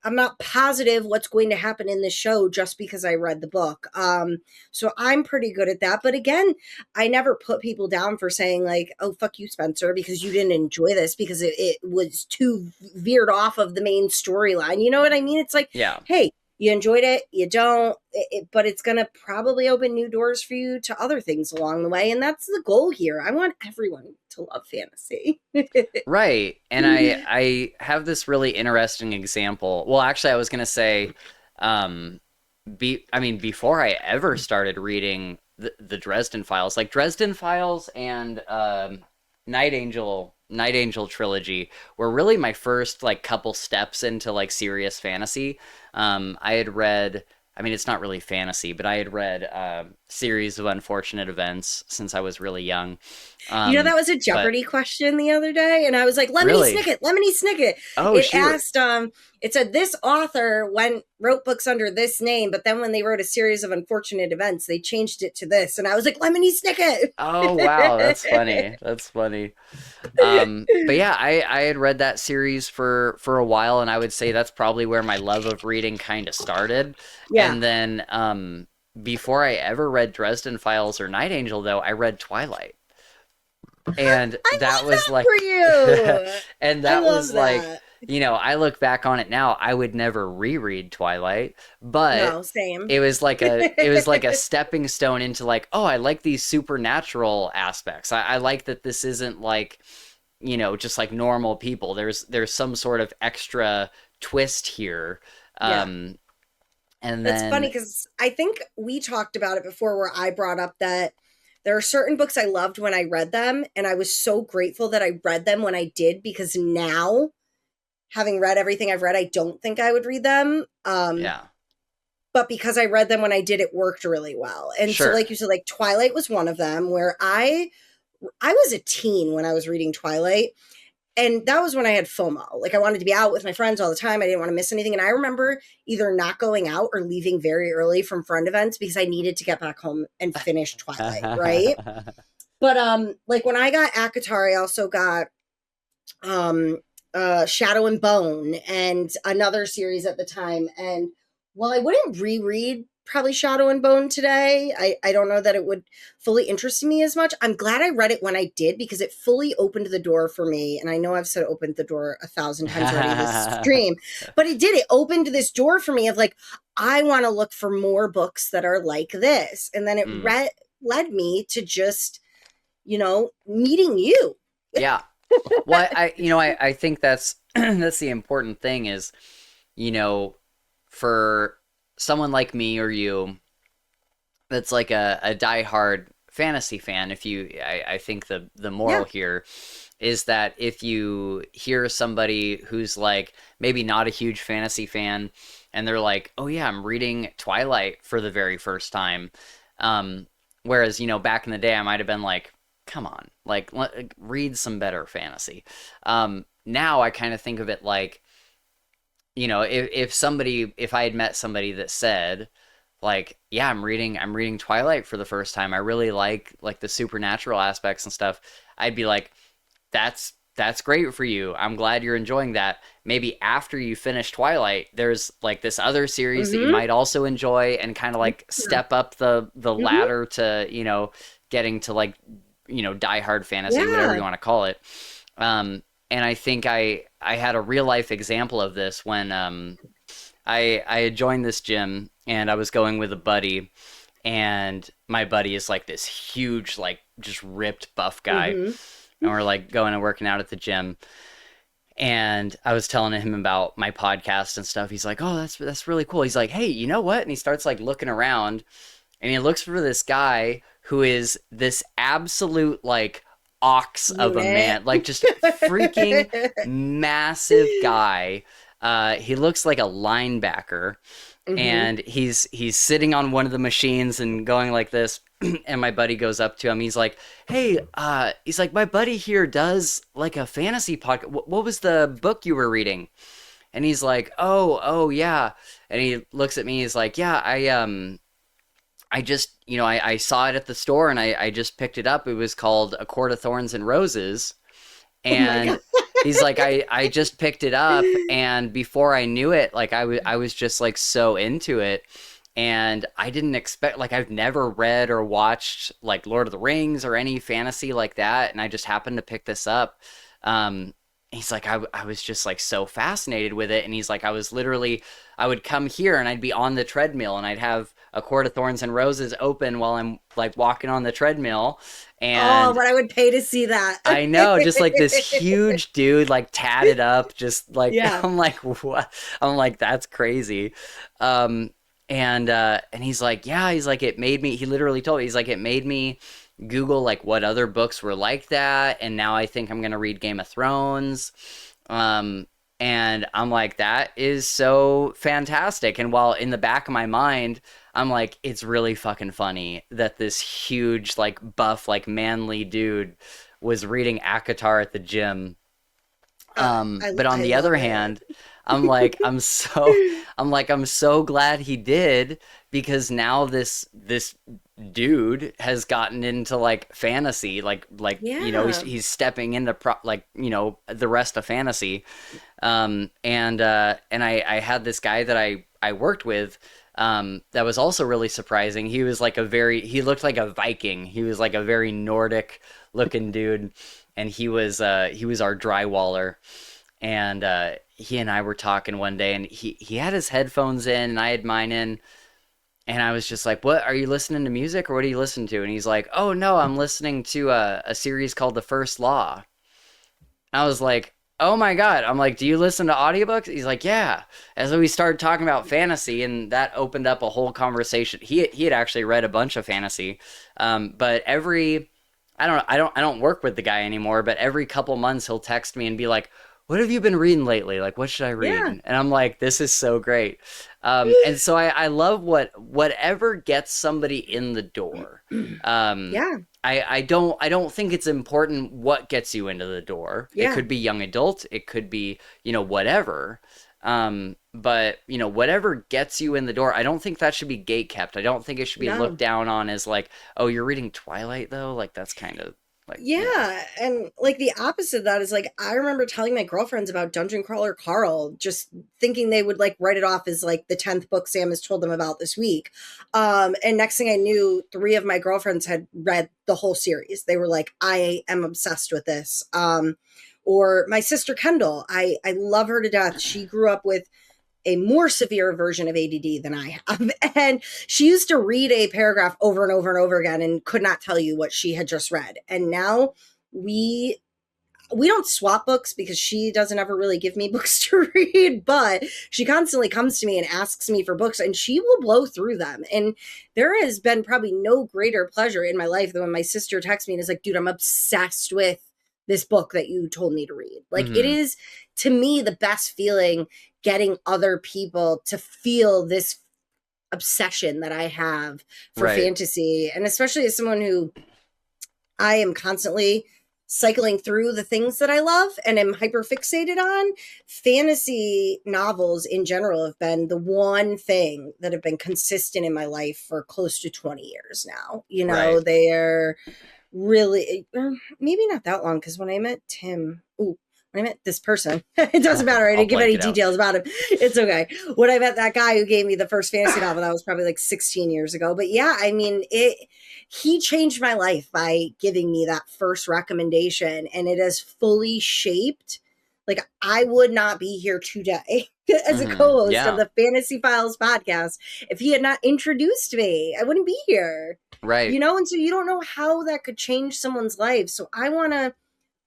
I'm not positive what's going to happen in the show just because I read the book. So I'm pretty good at that. But again, I never put people down for saying like, "Oh, fuck you, Spencer," because you didn't enjoy this because it was too veered off of the main storyline. You know what I mean? It's like, Yeah. hey, you enjoyed it, you don't, but it's going to probably open new doors for you to other things along the way. And that's the goal here. I want everyone to love fantasy. Right. And I have this really interesting example. Well, actually I was going to say um before I ever started reading the Dresden Files, like Dresden Files and Night Angel trilogy were really my first like couple steps into like serious fantasy. I had read, it's not really fantasy, but I had read series of unfortunate events since I was really young. That was a But Jeopardy question the other day, and I was like, "Lemony really, Snicket, Lemony Snicket." oh It shoot, asked, it said this author wrote books under this name, but then when they wrote a series of unfortunate events, they changed it to this, and I was like, "Lemony Snicket." oh wow, that's funny. That's funny. But yeah, I had read that series for a while, and I would say that's probably where my love of reading kind of started. Yeah, And then before I ever read Dresden Files or Night Angel, though, I read Twilight, and I that love was that like, for you. and I that love was like, that. I look back on it now, I would never reread Twilight, but No, same. it was like a stepping stone into like, oh, I like these supernatural aspects. I like that this isn't like, just like normal people. There's some sort of extra twist here. Yeah. Um, and That's funny then because I think we talked about it before, where I brought up that there are certain books I loved when I read them, and I was so grateful that I read them when I did, because now having read everything I've read, I don't think I would read them. Yeah. But because I read them when I did, it worked really well. And so, Sure. like you said, like Twilight was one of them where I was a teen when I was reading Twilight. And that was when I had FOMO. Like I wanted to be out with my friends all the time. I didn't want to miss anything. And I remember either not going out or leaving very early from friend events because I needed to get back home and finish Twilight, right? But like when I got ACOTAR, I also got Shadow and Bone and another series at the time. And while I wouldn't reread probably Shadow and Bone today, I don't know that it would fully interest me as much. I'm glad I read it when I did because it fully opened the door for me. And I know I've said opened the door 1,000 times already this stream, but it did. It opened this door for me of like, I want to look for more books that are like this. And then it Mm. led me to just, meeting you. Yeah. Well, I think that's that's the important thing is, for someone like me or you that's like a diehard fantasy fan, I think the moral here is that if you hear somebody who's like maybe not a huge fantasy fan and they're like, oh yeah, I'm reading Twilight for the very first time. Whereas, back in the day I might have been like, come on, like read some better fantasy. Now I kind of think of it like, if I had met somebody that said like, yeah, I'm reading Twilight for the first time, I really like the supernatural aspects and stuff, I'd be like, that's great for you, I'm glad you're enjoying that. Maybe after you finish Twilight, there's like this other series that you might also enjoy and kind of like step up the ladder to, getting to like, diehard fantasy, whatever you want to call it. And I think I had a real life example of this when I had joined this gym and I was going with a buddy, and my buddy is like this huge, like just ripped buff guy. And we're like going and working out at the gym. And I was telling him about my podcast and stuff. He's like, oh, that's really cool. He's like, hey, you know what? And he starts like looking around and he looks for this guy who is this absolute like ox of a man, like just freaking massive guy. He looks like a linebacker, and he's sitting on one of the machines and going like this. And my buddy goes up to him. He's like, hey, he's like, my buddy here does like a fantasy podcast. What was the book you were reading? And he's like, oh yeah. And he looks at me. He's like, yeah, I just, I saw it at the store and I just picked it up. It was called A Court of Thorns and Roses. And he's like, I just picked it up. And before I knew it, like I was just like so into it. And I didn't expect, like I've never read or watched like Lord of the Rings or any fantasy like that. And I just happened to pick this up. He's like, I was just like so fascinated with it. And he's like, I would come here and I'd be on the treadmill and I'd have A Court of Thorns and Roses open while I'm like walking on the treadmill. And but I would pay to see that. I know, just like this huge dude, like tatted up, just like, I'm like, what? I'm like, that's crazy. And he's like, yeah, he's like, he literally told me, he's like, it made me Google like what other books were like that, and now I think I'm gonna read Game of Thrones. And I'm like, that is so fantastic. And while in the back of my mind, I'm like, it's really fucking funny that this huge, like buff, like manly dude was reading ACOTAR at the gym. But on the other hand, I'm like, I'm so glad he did, because now this dude has gotten into like fantasy, like he's stepping into the rest of fantasy. And I had this guy that I worked with, that was also really surprising. He was like he looked like a Viking. He was like a very Nordic looking dude, and he was our drywaller. And he and I were talking one day, and he had his headphones in and I had mine in. And I was just like, what, are you listening to music or what do you listen to? And he's like, oh no, I'm listening to a series called The First Law. I was like, oh my God. I'm like, do you listen to audiobooks? He's like, yeah. And so we started talking about fantasy, and that opened up a whole conversation. He had actually read a bunch of fantasy. But I don't work with the guy anymore, but every couple months he'll text me and be like, what have you been reading lately? Like, what should I read? Yeah. And I'm like, this is so great. And so I love whatever gets somebody in the door. Um, Yeah. I don't think it's important what gets you into the door. It Yeah. could be young adult, it could be, whatever. But whatever gets you in the door, I don't think that should be gate kept. I don't think it should be looked No. down on as like, oh, you're reading Twilight though? Like that's kind of like, Yeah, and like the opposite of that is like I remember telling my girlfriends about Dungeon Crawler Carl, just thinking they would like write it off as like the 10th book Sam has told them about this week. And next thing I knew, three of my girlfriends had read the whole series. They were like, I am obsessed with this. Or my sister Kendall, I love her to death. She grew up with a more severe version of ADD than I have. And she used to read a paragraph over and over and over again and could not tell you what she had just read. And now we don't swap books because she doesn't ever really give me books to read, but she constantly comes to me and asks me for books and she will blow through them. And there has been probably no greater pleasure in my life than when my sister texts me and is like, dude, I'm obsessed with this book that you told me to read. Like it mm-hmm. is to me the best feeling getting other people to feel this obsession that I have for Right. fantasy. And especially as someone who I am constantly cycling through the things that I love and am hyper fixated on, fantasy novels in general have been the one thing that have been consistent in my life for close to 20 years now. Right. They're really, maybe not that long, because when I met when I met this person, it doesn't matter. I I'll didn't give blank any it out. details about him. It's okay. When I met that guy who gave me the first fantasy novel, that was probably like 16 years ago. But yeah, I mean, he changed my life by giving me that first recommendation, and it has fully shaped. Like, I would not be here today as a Mm-hmm. co-host of Yeah. the Fantasy Files podcast if he had not introduced me. I wouldn't be here. Right. And so you don't know how that could change someone's life. So I want to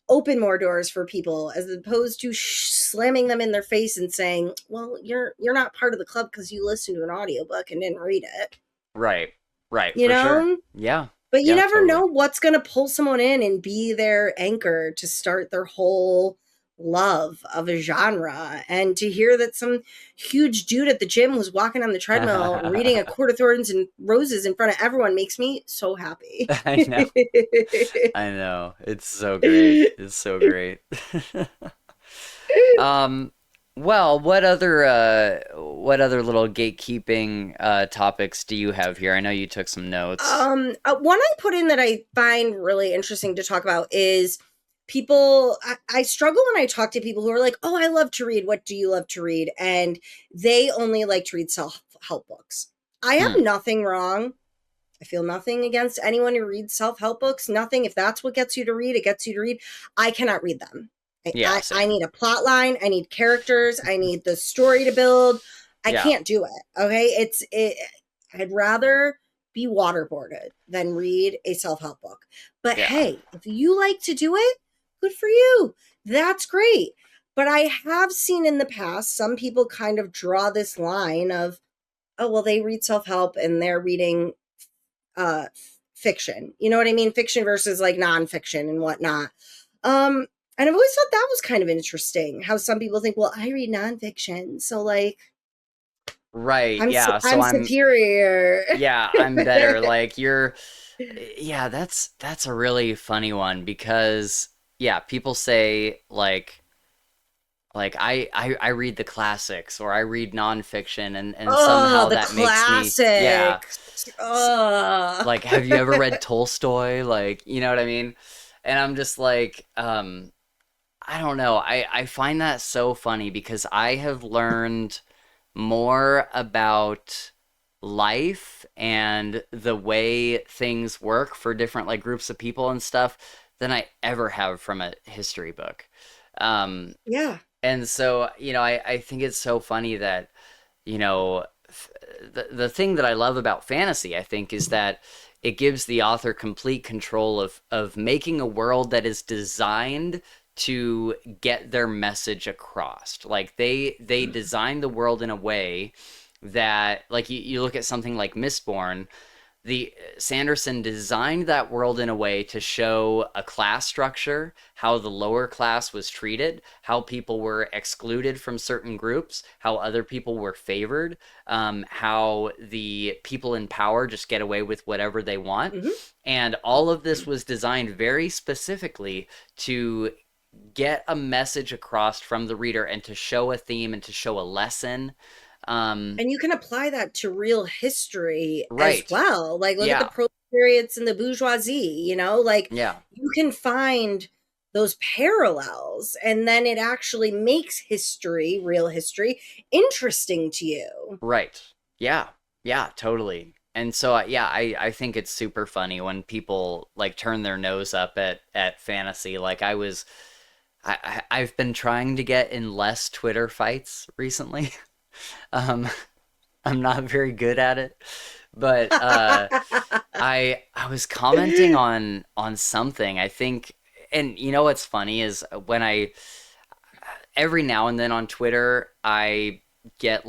open more doors for people as opposed to slamming them in their face and saying, well, you're not part of the club because you listened to an audiobook and didn't read it. Right. Right. You For sure. know? Yeah. But you Yeah, never totally. know what's going to pull someone in and be their anchor to start their whole love of a genre. And to hear that some huge dude at the gym was walking on the treadmill reading A Court of Thorns and Roses in front of everyone makes me so happy. I know. I know. It's so great. It's so great. Um, well, what other little gatekeeping topics do you have here? I know you took some notes. One I put in that I find really interesting to talk about is people. I struggle when I talk to people who are like, "Oh, I love to read. What do you love to read?" And they only like to read self-help books. I have Hmm. nothing wrong. I feel nothing against anyone who reads self-help books. Nothing. If that's what gets you to read, it gets you to read. I cannot read them. Yeah, I same. need a plot line. I need characters. I need the story to build. I Yeah. can't do it. Okay. I'd rather be waterboarded than read a self-help book. But Yeah. hey, if you like to do it, good for you. That's great. But I have seen in the past some people kind of draw this line of, oh, well, they read self-help and they're reading uh fiction. You know what I mean? Fiction versus like nonfiction and whatnot. And I've always thought that was kind of interesting. How some people think, well, I read nonfiction, so like Right. Yeah. So I'm I'm superior. yeah, I'm better. Like you're yeah, that's a really funny one because yeah, people say like I read the classics or I read nonfiction and Oh, somehow the that makes me yeah, classics. Oh. like have you ever read Tolstoy? Like, you know what I mean? And I'm just like I don't know. I find that so funny because I have learned more about life and the way things work for different like groups of people and stuff than I ever have from a history book. Um, Yeah. and so, I think it's so funny that, you know, the thing that I love about fantasy, I think, is that it gives the author complete control of making a world that is designed to get their message across. Like they design the world in a way that like you look at something like Mistborn, the Sanderson designed that world in a way to show a class structure, how the lower class was treated, how people were excluded from certain groups, how other people were favored, how the people in power just get away with whatever they want. Hmm. And all of this was designed very specifically to get a message across from the reader and to show a theme and to show a lesson. And you can apply that to real history as Right. well. Like, look at the Yeah. proletariats and the bourgeoisie, like Yeah. you can find those parallels, and then it actually makes history, real history, interesting to you. Right. Yeah. Yeah, totally. And so yeah, I think it's super funny when people like turn their nose up at fantasy. Like I've been trying to get in less Twitter fights recently. Um I'm not very good at it. But I was commenting on something. I think, and you know what's funny is when I every now and then on Twitter, I get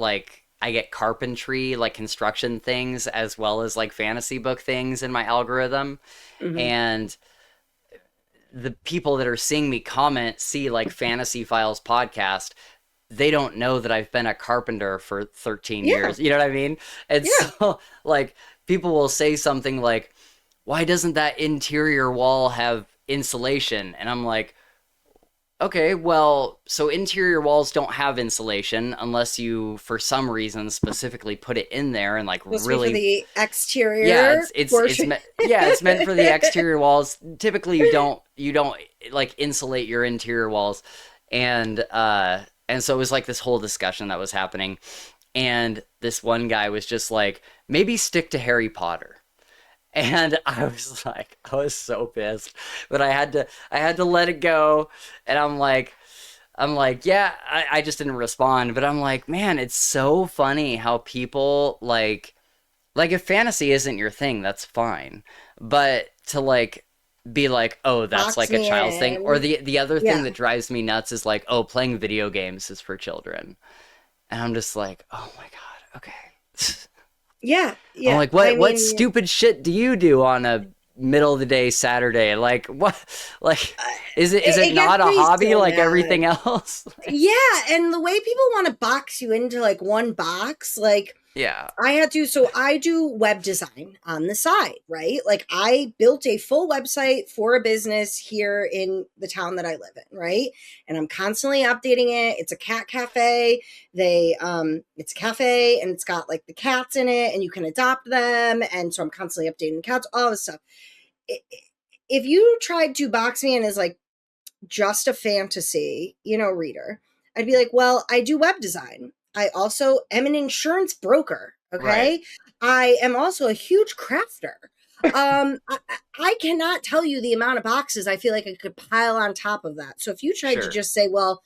carpentry, like construction things, as well as like fantasy book things in my algorithm. Hmm. And the people that are seeing me comment see like Fantasy Files podcast. They don't know that I've been a carpenter for 13 Yeah, years. You know what I mean? And yeah. so like people will say something like, "Why doesn't that interior wall have insulation?" And I'm like, okay, well, so interior walls don't have insulation unless you, for some reason, specifically put it in there and like Supposed to be for really, the yeah, exterior it's portion. meant, yeah, it's meant for the exterior walls. Typically, you don't like insulate your interior walls, and so it was like this whole discussion that was happening, and this one guy was just like, maybe stick to Harry Potter. And I was so pissed, but I had to let it go. And I'm like, yeah, I just didn't respond. But I'm like, man, it's so funny how people like if fantasy isn't your thing, that's fine. But to like be like, oh, that's Box like a me child's thing. Or in. the other thing Yeah. that drives me nuts is like, oh, playing video games is for children. And I'm just like, oh my God, okay. Yeah. I'm Yeah. like, I what mean, stupid shit do you do on a middle of the day Saturday? Like what? Like is it it gets not a me hobby so like everything mad. else? Yeah, and the way people want to box you into like one box, like Yeah. so I do web design on the side, right? Like I built a full website for a business here in the town that I live in, right? And I'm constantly updating it. It's a cat cafe. It's a cafe and it's got like the cats in it and you can adopt them. And so I'm constantly updating the cats, all this stuff. If you tried to box me in as like just a fantasy, reader, I'd be like, well, I do web design. I also am an insurance broker. Right. Okay. I am also a huge crafter. I cannot tell you the amount of boxes I feel like I could pile on top of that. So if you tried to Sure. just say, well,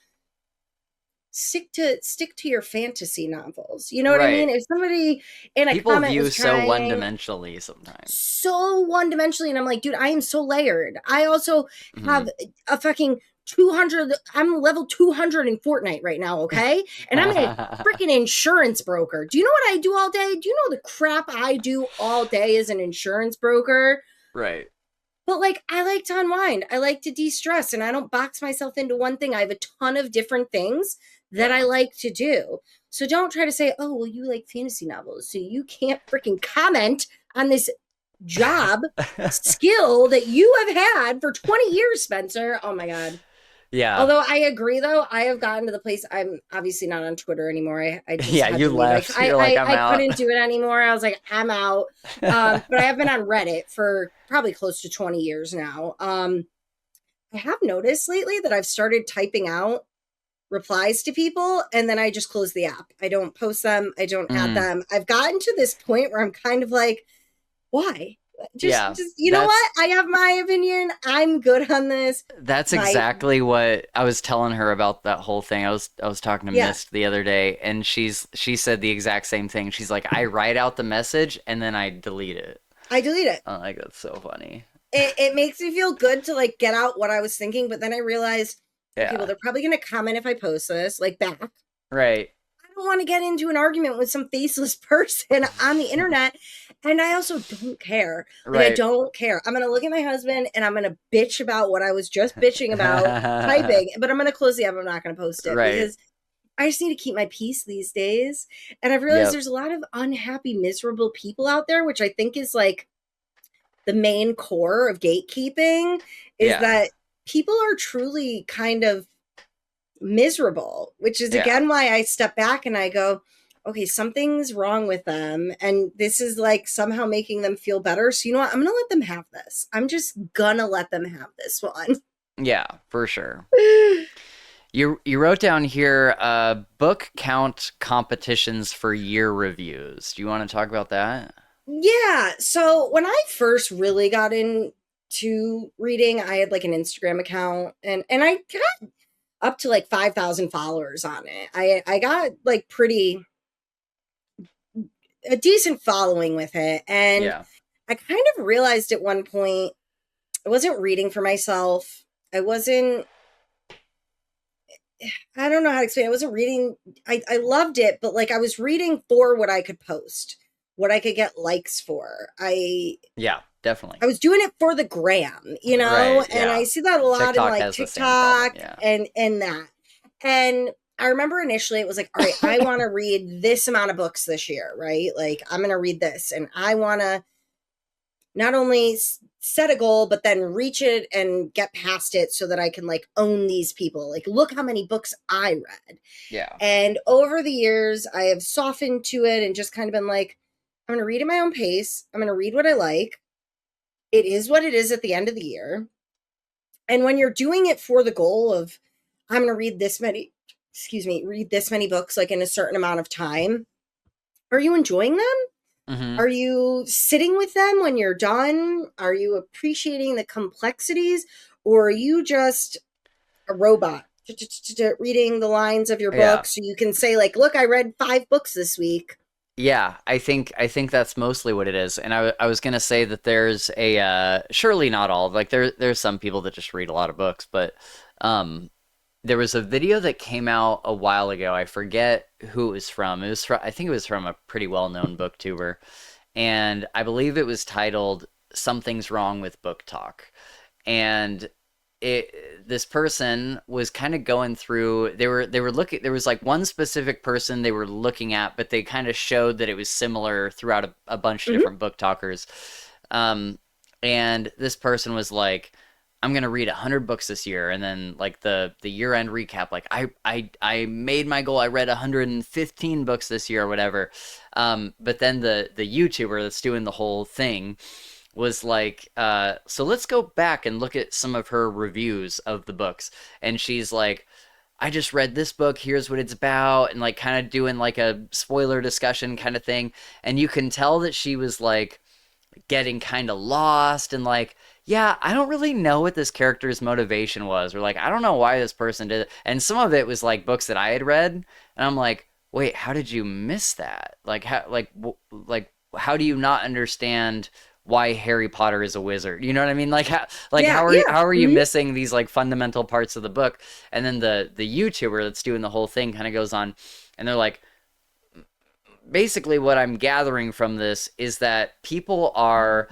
stick to your fantasy novels, you know what I mean? Right. If somebody in a People comment view was so trying one-dimensionally sometimes. so one dimensionally. And I'm like, dude, I am so layered. I also have Mhm. a fucking 200. I'm level 200 in Fortnite right now. Okay. And I'm a freaking insurance broker. Do you know what I do all day? Do you know the crap I do all day as an insurance broker? Right. But like, I like to unwind. I like to de stress and I don't box myself into one thing. I have a ton of different things that I Yeah. like to do. So don't try to say, oh, well, you like fantasy novels. So you can't freaking comment on this job skill that you have had for 20 years, Spencer. Oh my God. Yeah. Although I agree, though, I have gotten to the place. I'm obviously not on Twitter anymore. I just Yeah, had you to leave. left. You're like, I'm I out. couldn't do it anymore. I was like, I'm out. But I have been on Reddit for probably close to 20 years now. I have noticed lately that I've started typing out replies to people and then I just close the app. I don't post them. I don't add Mm, them. I've gotten to this point where I'm kind of like, why? yeah. Just you know That's what? I have my opinion. I'm good on this. That's My exactly what I was telling her about that whole thing. I was talking to Yeah, Mist the other day, and she said the exact same thing. She's like, I write out the message and then I delete it. I delete it. I'm like, that's so funny. It makes me feel good to like get out what I was thinking, but then I realized, okay, well, Yeah. they're probably gonna comment if I post this, like back. Right. I don't want to get into an argument with some faceless person on the internet. And I also don't care. Like, I Right. don't care. I'm going to look at my husband and I'm going to bitch about what I was just bitching about typing, but I'm going to close the app. I'm not going to post it Right. because I just need to keep my peace these days. And I've realized Yep. there's a lot of unhappy, miserable people out there, which I think is like the main core of gatekeeping, is Yeah. that people are truly kind of miserable, which is Yeah. again why I step back and I go, okay, something's wrong with them. And this is like somehow making them feel better. So, you know what? I'm going to let them have this. I'm just going to let them have this one. Yeah, for sure. You wrote down here book count competitions for year reviews. Do you want to talk about that? Yeah. So when I first really got into reading, I had like an Instagram account and I got up to like 5,000 followers on it. I got like pretty a decent following with it. And Yeah. I kind of realized at one point I wasn't reading for myself. I wasn't, I don't know how to explain it. I wasn't reading. I loved it, but like I was reading for what I could post, what I could get likes for. Yeah, definitely. I was doing it for the gram, you know, Right, and I yeah. see that a lot in TikTok like has the same problem, TikTok yeah. and that. And I remember initially it was like, all right, I want to read this amount of books this year, right? Like I'm going to read this and I want to not only set a goal but then reach it and get past it so that I can like own these people. Like look how many books I read. Yeah. And over the years I have softened to it and just kind of been like, I'm going to read at my own pace. I'm going to read what I like. It is what it is at the end of the year. And when you're doing it for the goal of, I'm going to read this many, read this many books like in a certain amount of time, are you enjoying them? Mm-hmm. Are you sitting with them when you're done? Are you appreciating the complexities? Or are you just a robot reading the lines of your Yeah. book so you can say, like, look, I read 5 books this week? Yeah, I think that's mostly what it is. And I was gonna say that there's a surely not all, like there's some people that just read a lot of books, but um there was a video that came out a while ago. I forget who it was from. It was from, I think it was from a pretty well-known booktuber, and I believe it was titled "Something's Wrong with Book Talk." And this person was kind of going through, they were looking, there was like one specific person they were looking at, but they kind of showed that it was similar throughout a bunch of Mm-hmm. different book talkers. um and this person was like, I'm gonna read 100 books this year, and then like the year end recap, like I made my goal, I read 115 books this year or whatever. But then the YouTuber that's doing the whole thing was like, so let's go back and look at some of her reviews of the books. And she's like, I just read this book, here's what it's about, and like kind of doing like a spoiler discussion kind of thing. And you can tell that she was like getting kind of lost and like, yeah, I don't really know what this character's motivation was, or like, I don't know why this person did it. And some of it was like books that I had read, and I'm like, wait, how did you miss that? Like, how, like, how do you not understand why Harry Potter is a wizard? You know what I mean? Like Yeah, yeah. how are you Mm-hmm. missing these like fundamental parts of the book? And then the YouTuber that's doing the whole thing kind of goes on, and they're like, basically what I'm gathering from this is that people are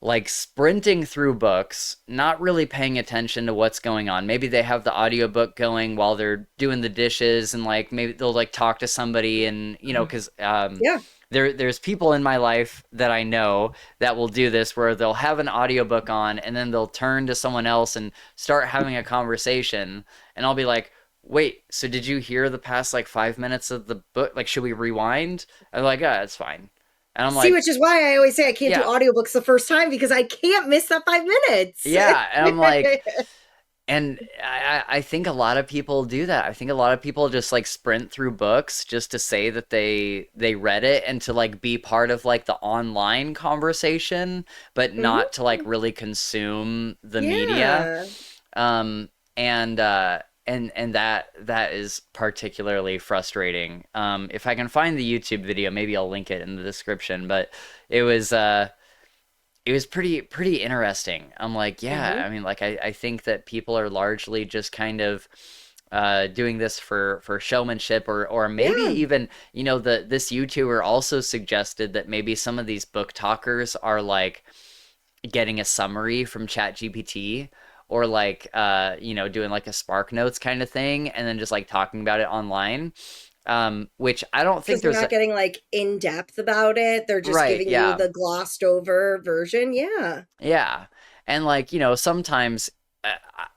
like sprinting through books, not really paying attention to what's going on. Maybe they have the audiobook going while they're doing the dishes, and like maybe they'll like talk to somebody, and you know, because Yeah. there's people in my life that I know that will do this, where they'll have an audiobook on and then they'll turn to someone else and start having a conversation, and I'll be like, wait, so did you hear the past like 5 minutes of the book? Like, should we rewind? I'm like, ah, it's fine. And I'm See, like, which is why I always say I can't do yeah, audiobooks the first time because I can't miss that 5 minutes. yeah. And I'm like, and I think a lot of people do that. I think a lot of people just like sprint through books just to say that they read it and to like be part of like the online conversation, but not to like Mhm. really consume the media. Yeah. And that is particularly frustrating. If I can find the YouTube video, maybe I'll link it in the description. But it was it was pretty interesting. I'm like, yeah, Hmm. I mean, like I think that people are largely just kind of doing this for showmanship, or maybe Yeah. even, this YouTuber also suggested that maybe some of these book talkers are like getting a summary from ChatGPT, or like doing like a Spark Notes kind of thing, and then just like talking about it online. Which I don't think Because they're there's not a getting like in depth about it. They're just right, giving you yeah. the glossed over version. Yeah. Yeah. And like, sometimes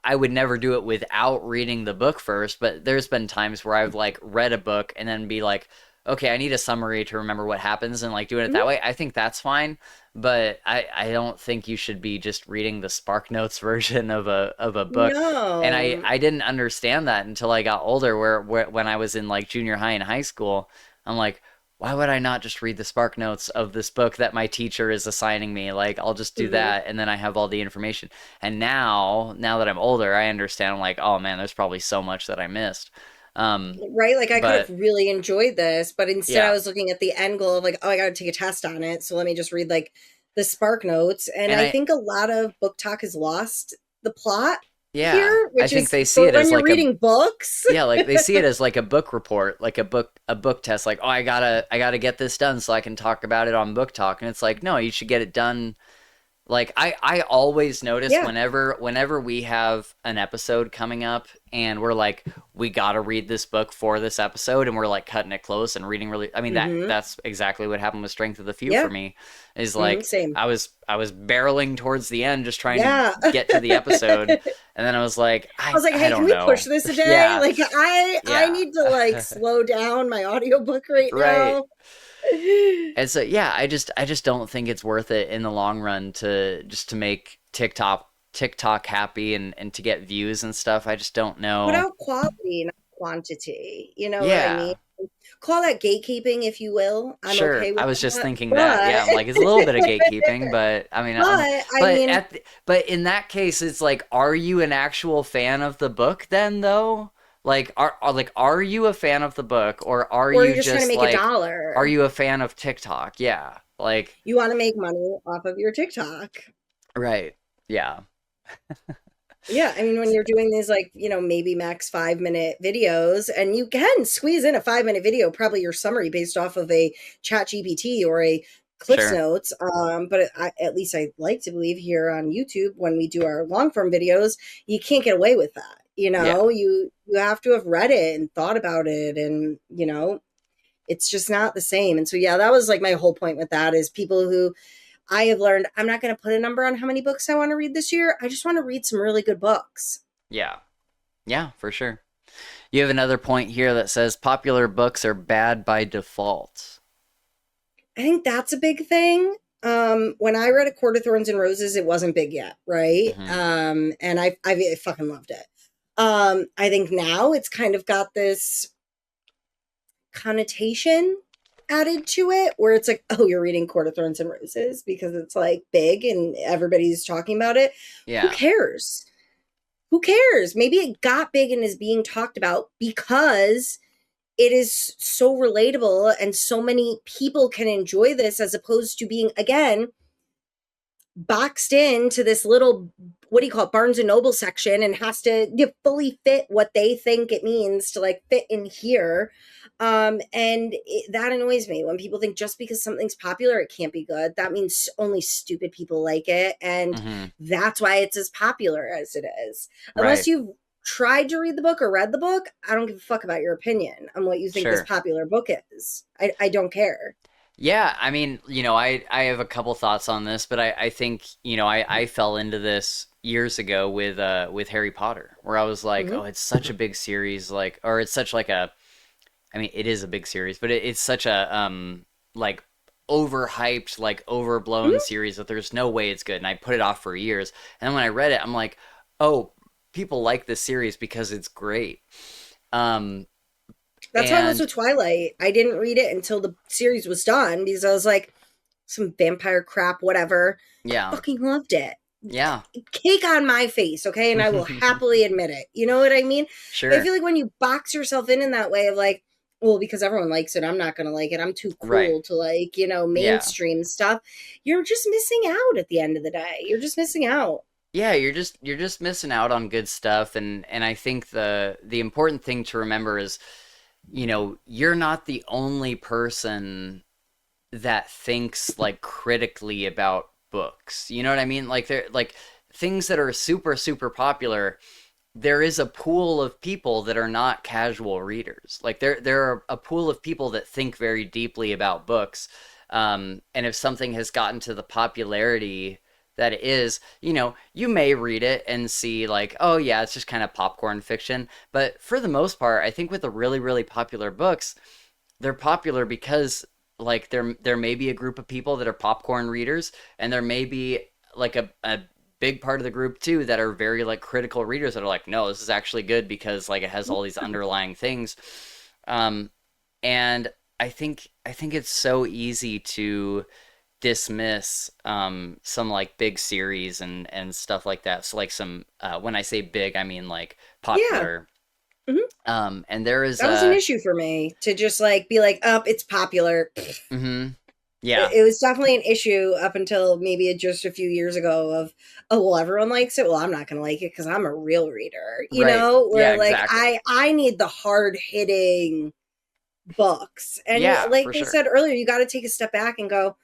I would never do it without reading the book first, but there's been times where I've like read a book and then be like, okay, I need a summary to remember what happens, and like doing it that Mhm. way. I think that's fine, but I don't think you should be just reading the Spark Notes version of a book. And I No. I didn't understand that until I got older, where when I was in like junior high and high school, I'm like, why would I not just read the Spark Notes of this book that my teacher is assigning me? Like, I'll just do Mhm. that, and then I have all the information. And now that I'm older, I understand. I'm like, oh man, there's probably so much that I missed. Right? Like I could have But really enjoyed this, but instead I yeah, was looking at the end goal of like, oh, I got to take a test on it. So let me just read like the Spark Notes. And and I think a lot of book talk has lost the plot yeah, here, I which think is they see for it when as you're like a reading books. yeah, like they see it as like a book report, like a book test. Like, oh, I gotta get this done so I can talk about it on Book Talk. And it's like, no, you should get it done. Like, I always notice Yeah. whenever we have an episode coming up and we're like, we gotta read this book for this episode, and we're like cutting it close and reading really. I mean, Hmm. that's exactly what happened with Strength of the Few for Yeah. me. Is Hmm. like Same. I was barreling towards the end, just trying to Yeah. get to the episode, and then I was like, I was like, I "Hey, can don't we push know. this a day? Yeah, Like, I yeah, need to like slow down my audiobook right right. now." And so yeah, I just don't think it's worth it in the long run to make TikTok happy, and to get views and stuff. I just don't Put know. out quality, not quantity. You know what I mean? Yeah, Call that gatekeeping, if you will. I'm sure. okay I with was just that. thinking that. Yeah, But, I'm like, it's a little bit of gatekeeping, but I mean, I but mean, but in that case, it's like, are you an actual fan of the book then, though? Like, are you a fan of the book, or are or you you're just trying to just make a like, are dollar. you a fan of TikTok? Yeah, like, You want to make money off of your TikTok. right. Yeah. Yeah, I mean, when you're doing these, like, maybe max 5-minute videos, and you can squeeze in a 5-minute video, probably your summary based off of a chat GPT or a Cliffs Sure. Notes. But at least I like to believe here on YouTube, when we do our long form videos, you can't get away with that. Yeah. You have to have read it and thought about it, and it's just not the same. And so, yeah, that was like my whole point with that is people who I have learned I'm not going to put a number on how many books I want to read this year. I just want to read some really good books. Yeah. Yeah, for sure. You have another point here that says popular books are bad by default. I think that's a big thing. When I read A Court of Thorns and Roses, it wasn't big yet, right? Hmm. And I fucking loved it. I think now it's kind of got this connotation added to it where it's like, oh, you're reading Court of Thorns and Roses because it's like big and everybody's talking about it. Who Yeah. cares? Who cares? Maybe it got big and is being talked about because it is so relatable and so many people can enjoy this, as opposed to being, again, boxed into this little, what do you call it, Barnes and Noble section, and has to fully fit what they think it means to like fit in here. That annoys me when people think just because something's popular it can't be good. That means only stupid people like it, and Hmm. that's why it's as popular as it is. Unless Right. you've tried to read the book or read the book, I don't give a fuck about your opinion on what you think this Sure. popular book is. I don't care. Yeah, I mean, I have a couple thoughts on this, but I think, I fell into this years ago with Harry Potter, where I was like, Mm-hmm. oh, it's such a big series, like, or it's such like a, I mean, it is a big series, but it's such a like overhyped, like overblown Mm-hmm. series that there's no way it's good. And I put it off for years. And then when I read it, I'm like, oh, people like this series because it's great. Um, That's how I was and with Twilight. I didn't read it until the series was done because I was like, some vampire crap, whatever. I yeah, fucking loved it. yeah, Cake on my face, okay? And I will happily admit it. You know what I mean? But I sure, feel like when you box yourself in that way of like, well, because everyone likes it, I'm not going to like it. I'm too right, cool to like, yeah. mainstream stuff. You're just missing out at the end of the day. You're just missing out. Yeah, you're just missing out on good stuff, and I think the important thing to remember is, you're not the only person that thinks like critically about books. You know what I mean? Like they're like things that are super super popular. There is a pool of people that are not casual readers. Like there are a pool of people that think very deeply about books. And if something has gotten to the popularity that it is, you may read it and see like, oh yeah, it's just kind of popcorn fiction. But for the most part, I think with the really really popular books, they're popular because like there may be a group of people that are popcorn readers, and there may be like a big part of the group too that are very like critical readers that are like, no, this is actually good because like it has all these underlying things. um and I think it's so easy to dismiss some like big series and stuff like that. So like some when I say big, I mean like Yeah. popular. Mhm. And there is That was an a issue for me to just like be like, up, it's popular. mm-hmm. it, Yeah. it was definitely an issue up until maybe just a few years ago of, oh well, everyone likes it, well I'm not going to like it because I'm a real reader, Right. Yeah, where like exactly. I need the hard hitting books. And Yeah, like for I sure. said earlier, you got to take a step back and go,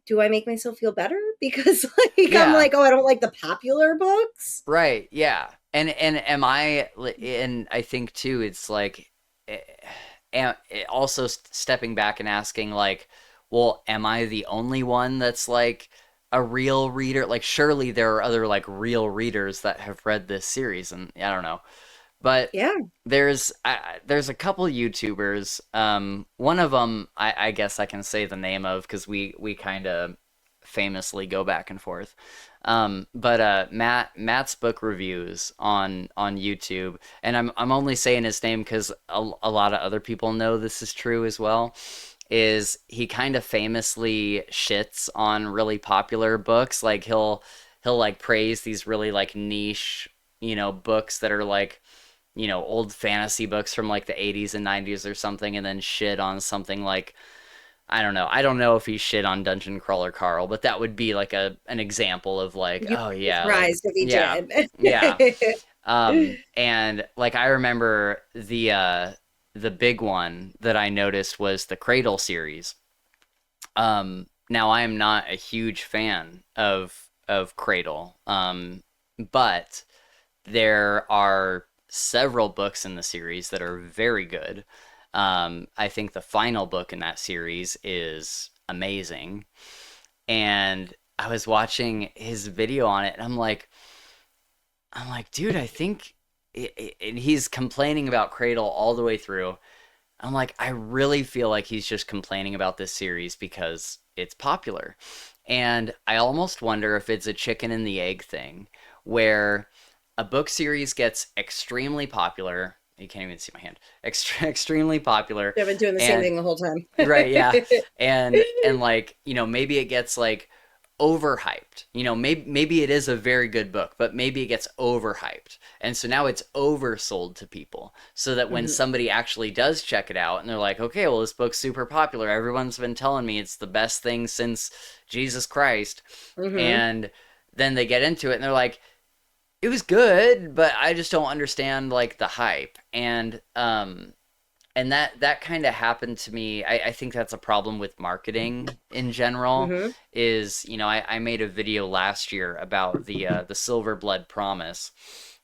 do I make myself feel better because like I'm Yeah. like, oh, I don't like the popular books. Right. Yeah. And am I and I think too it's like eh, and also stepping back and asking like, well, am I the only one that's like a real reader? Like surely there are other like real readers that have read this series, and I don't know. But Yeah. there's a couple YouTubers. One of them I guess I can say the name of because we kind of famously go back and forth. But Matt's book reviews on YouTube, and I'm only saying his name because a lot of other people know this is true as well. Is he kind of famously shits on really popular books? Like he'll like praise these really like niche books that are like old fantasy books from like the 80s and 90s or something, and then shit on something like, I don't know. I don't know if he shit on Dungeon Crawler Carl, but that would be like an example of like, You'd oh be yeah, like surprised if he yeah. did. Yeah. And like I remember the big one that I noticed was the Cradle series. Now I am not a huge fan of Cradle. But there are several books in the series that are very good. I think the final book in that series is amazing. And I was watching his video on it, and I'm like, dude, I think, and he's complaining about Cradle all the way through. I'm like, I really feel like he's just complaining about this series because it's popular. And I almost wonder if it's a chicken and the egg thing where a book series gets extremely popular. You can't even see my hand. Extremely popular. I've been doing the same And thing the whole time. right, yeah. And like, maybe it gets like overhyped. Maybe it is a very good book, but maybe it gets overhyped. And so now it's oversold to people so that when Mhm. somebody actually does check it out and they're like, "Okay, well this book's super popular. Everyone's been telling me it's the best thing since Jesus Christ." Mhm. And then they get into it and they're like, "It was good, but I just don't understand like the hype." And that kind of happened to me. I think that's a problem with marketing in general. Mhm. Is I made a video last year about the Silver Blood Promise,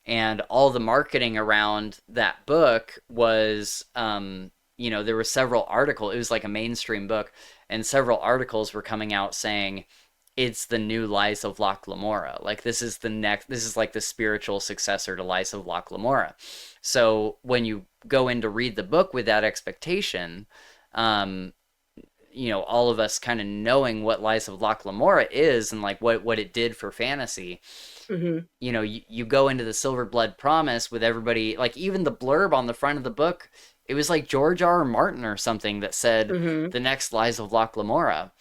and all the marketing around that book was there were several articles. It was like a mainstream book, and several articles were coming out saying it's the new Lies of Locke Lamora. Like this is like the spiritual successor to Lies of Locke Lamora. So when you go in to read the book with that expectation, um, all of us kind of knowing what Lies of Locke Lamora is and like what it did for fantasy, Mhm. you go into the Silver Blood Promise with everybody, like even the blurb on the front of the book, it was like George R. R. Martin or something that said Mhm. the next Lies of Locke Lamora.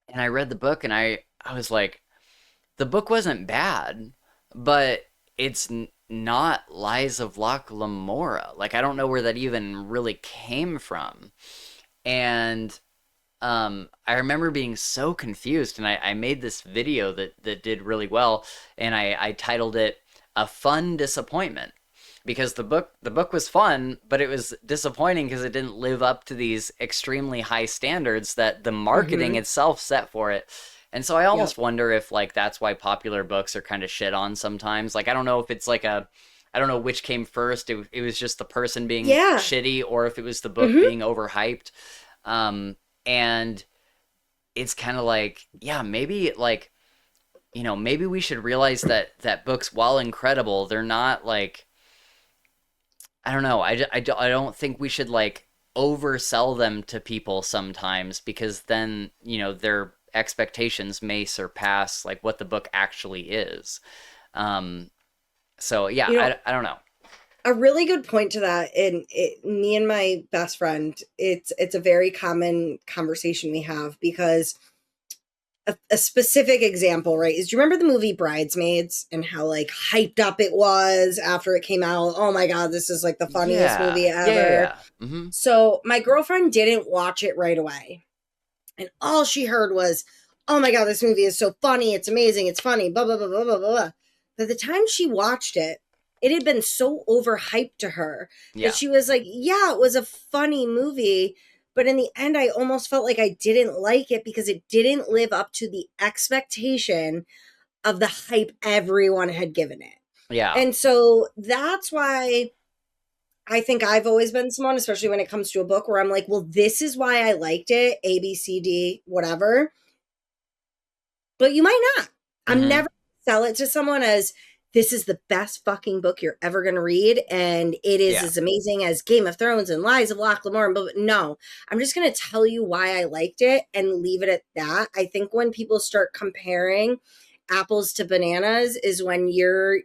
And I read the book and I was like, the book wasn't bad, but it's not Lies of Locke Lamora. Like I don't know where that even really came from. And I remember being so confused, and I made this video that did really well, and I titled it "A Fun Disappointment," because the book was fun, but it was disappointing because it didn't live up to these extremely high standards that the marketing Mm-hmm. itself set for it. And so I Yep. almost wonder if like that's why popular books are kind of shit on sometimes. Like I don't know if it's like a I don't know which came first. It was just the person being Yeah. shitty or if it was the book Mm-hmm. being overhyped. And it's kind of like, yeah, maybe like, maybe we should realize that books, while incredible, they're not like, I don't know. I don't think we should like oversell them to people sometimes because then, their expectations may surpass like what the book actually is. Um, so yeah, You know, I don't know. a really good point to that, and me and my best friend, it's a very common conversation we have because a specific example, right, is do you remember the movie Bridesmaids and how like hyped up it was after it came out? Oh my God, this is like the funniest Yeah. movie Yeah, yeah, ever. yeah. Mm-hmm. So my girlfriend didn't watch it right away. And all she heard was, oh my God, this movie is so funny. It's amazing. It's funny. Blah, blah, blah, blah, blah, blah. By the time she watched it, it had been so overhyped to her that Yeah. she was like, yeah, it was a funny movie. But in the end, I almost felt like I didn't like it because it didn't live up to the expectation of the hype everyone had given it. Yeah. And so that's why I think I've always been someone, especially when it comes to a book, where I'm like, well, this is why I liked it, A, B, C, D, whatever. But you might not. I'm Mm-hmm. never sell it to someone as this is the best fucking book you're ever going to read. And it is Yeah. as amazing as Game of Thrones and Lies of Locke Lamore. But no, I'm just going to tell you why I liked it and leave it at that. I think when people start comparing apples to bananas is when you're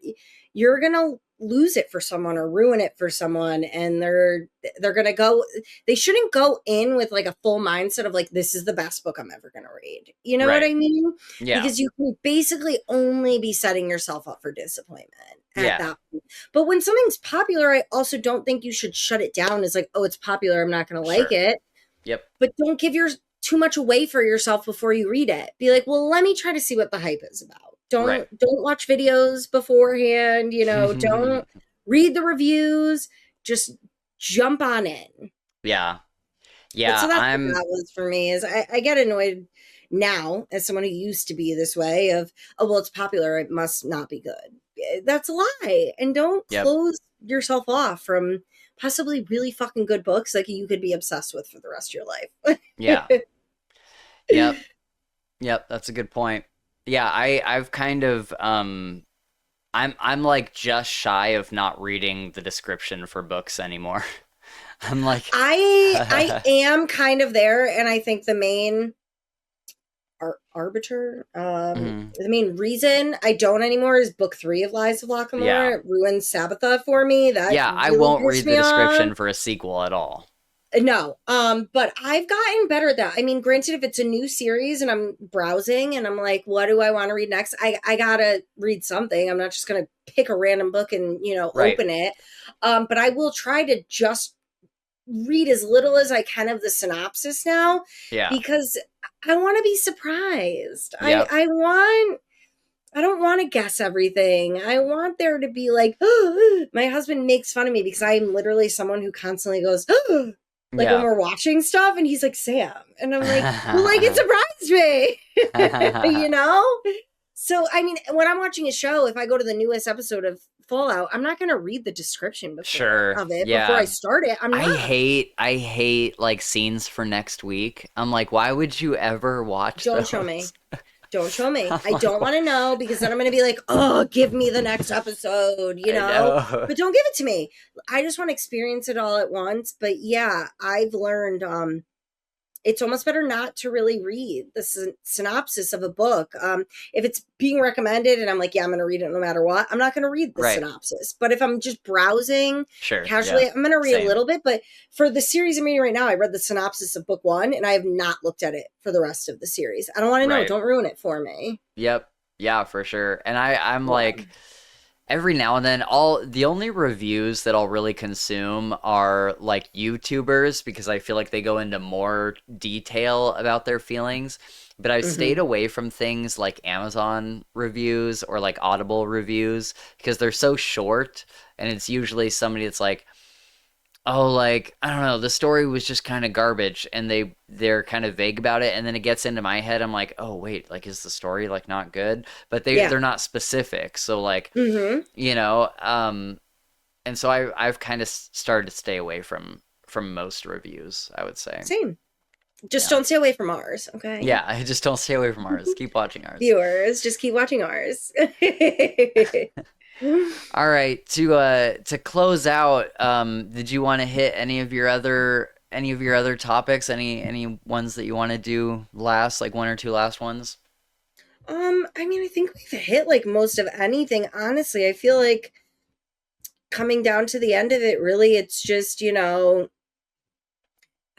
going to lose it for someone or ruin it for someone, and they're going to go, they shouldn't go in with like a full mindset of like this is the best book I'm ever going to read. You know what Right. I mean? Yeah. Because you can basically only be setting yourself up for disappointment at Yeah. that point. But when something's popular, I also don't think you should shut it down as like, oh, it's popular, I'm not going to like Sure. it. Yep. But don't give your too much away for yourself before you read it. Be like, well, let me try to see what the hype is about. Right. Don't watch videos beforehand, don't read the reviews, just jump on in. Yeah. But Yeah, so that's what I'm that was for me is I get annoyed now as someone who used to be this way of, oh, well, it's popular, it must not be good. That's a lie. And don't yep. close yourself off from possibly really fucking good books like you could be obsessed with for the rest of your life. Yeah. Yep. Yep, that's a good point. Yeah, I've kind of I'm like just shy of not reading the description for books anymore. I'm like I am kind of there, and I think the main arbiter, mhm. the main reason I don't anymore is book 3 of Lies of Yeah. Lockamore. It ruined Sabbatha for me. That Yeah, I really won't pissed read the me off. description for a sequel at all. No, but I've gotten better at that. I mean, granted, if it's a new series and I'm browsing and I'm like, what do I want to read next? I gotta read something. I'm not just gonna pick a random book and Right. open it. But I will try to just read as little as I can of the synopsis now Yeah. because I want to be surprised. I Yep. I want I don't want to guess everything. I want there to be like, oh, my husband makes fun of me because I'm literally someone who constantly goes, oh, like when Yeah. we're watching stuff, and he's like, Sam. And I'm like, well, like it surprised me, you know? So, I mean, when I'm watching a show, if I go to the newest episode of Fallout, I'm not going to read the description Sure. before I Yeah. start it. I'm not. I hate like scenes for next week. I'm like, why would you ever watch Don't show me. those? Don't show me. I'm I like, don't what? want to know because then I'm going to be like, oh, give me the next episode, I know. But don't give it to me. I just want to experience it all at once. But yeah, I've learned it's almost better not to really read the synopsis of a book. If it's being recommended and I'm like, yeah, I'm going to read it no matter what, I'm not going to read the Right. synopsis. But if I'm just browsing Sure. Yeah. casually, I'm going to read a Same. little bit. But for the series I'm reading right now, I read the synopsis of book 1 and I have not looked at it for the rest of the series. I don't want to know. Right. Don't ruin it for me. Yep. Yeah, for sure. And I'm Yeah. like every now and then, all the only reviews that I'll really consume are like YouTubers because I feel like they go into more detail about their feelings. But I've stayed Hmm. away from things like Amazon reviews or like Audible reviews because they're so short, and it's usually somebody that's like, oh, like, I don't know, the story was just kind of garbage, and they're kind of vague about it, and then it gets into my head. I'm like, oh wait, like, is the story like not good? But they're Yeah. not specific, so like, Hmm. you know, and so I've kind of started to stay away from most reviews, I would say. Same. Just Yeah. don't stay away from ours, okay? Yeah, I just don't stay away from ours. Keep watching ours. Viewers, just keep watching ours. All right, to close out, did you want to hit any of your other topics? Any ones that you want to do last, like one or two last ones? I mean, I think we've hit like most of anything, honestly. I feel like coming down to the end of it, really, it's just,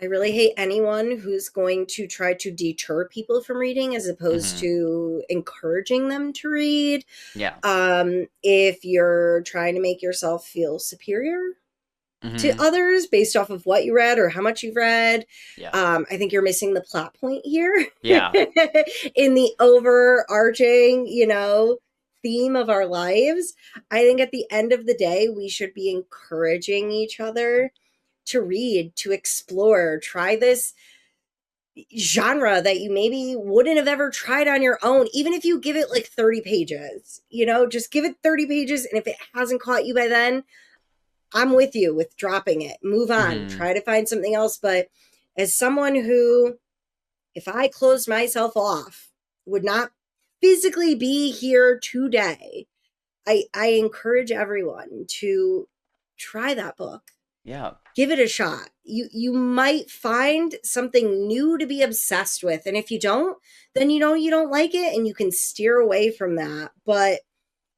I really hate anyone who's going to try to deter people from reading as opposed Mm-hmm. to encouraging them to read. Yeah. If you're trying to make yourself feel superior to Mm-hmm. others based off of what you read or how much you've read, Yeah. I think you're missing the plot point here Yeah. in the overarching, theme of our lives. I think at the end of the day, we should be encouraging each other to read, to explore, try this genre that you maybe wouldn't have ever tried on your own, even if you give it like 30 pages, just give it 30 pages. And if it hasn't caught you by then, I'm with you with dropping it, move on, Mm-hmm. try to find something else. But as someone who, if I closed myself off, would not physically be here today, I encourage everyone to try that book. Yeah. Give it a shot. You might find something new to be obsessed with, and if you don't, then you don't like it, and you can steer away from that. But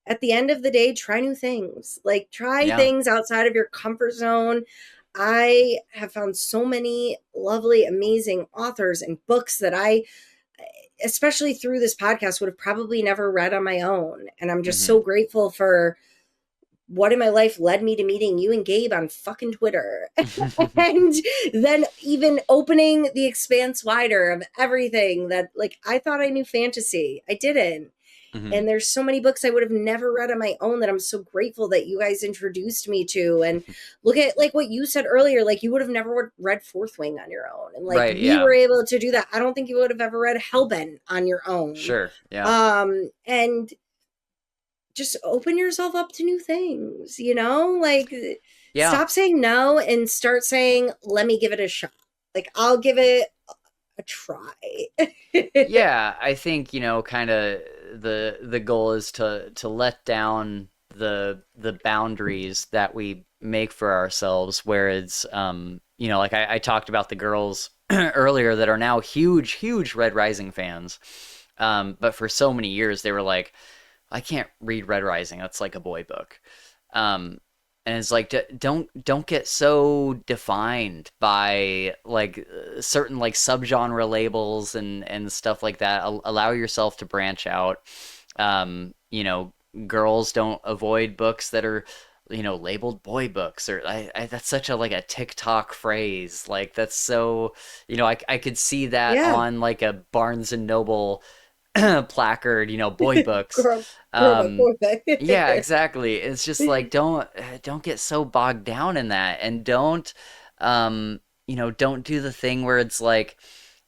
at the end of the day, try new things. Like, try Yeah. things outside of your comfort zone. I have found so many lovely, amazing authors and books that I, especially through this podcast, would have probably never read on my own. And I'm just Mm-hmm. so grateful for what in my life led me to meeting you and Gabe on fucking Twitter. And then even opening the expanse wider of everything that, like, I thought I knew fantasy. I didn't. Mm-hmm. And there's so many books I would have never read on my own that I'm so grateful that you guys introduced me to. And look at like what you said earlier, like you would have never read Fourth Wing on your own. And like Right. we Yeah. were able to do that. I don't think you would have ever read Hellbent on your own. Sure. Yeah. And just open yourself up to new things, like Yeah. stop saying no and start saying, let me give it a shot. Like I'll give it a try. Yeah, I think, kind of the goal is to let down the boundaries that we make for ourselves, where it's like I talked about the girls earlier that are now huge Red Rising fans. But for so many years they were like, I can't read Red Rising. That's like a boy book. Um, and it's like, don't get so defined by like certain like subgenre labels and stuff like that. Allow yourself to branch out. Um, you know, girls don't avoid books that are labeled boy books, or that's such a like a TikTok phrase. Like that's so, I could see that Yeah. on like a Barnes and Noble placard, boy books. Girl book, Um, boy book. yeah, exactly. It's just like don't get so bogged down in that, and don't do the thing where it's like,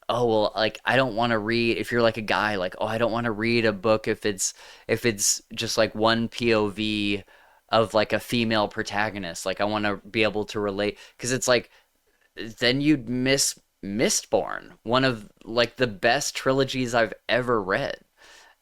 oh well, like I don't want to read, if you're like a guy, like, oh, I don't want to read a book if it's just like one POV of like a female protagonist. Like I want to be able to relate, because it's like then you'd miss Mistborn, one of like the best trilogies I've ever read.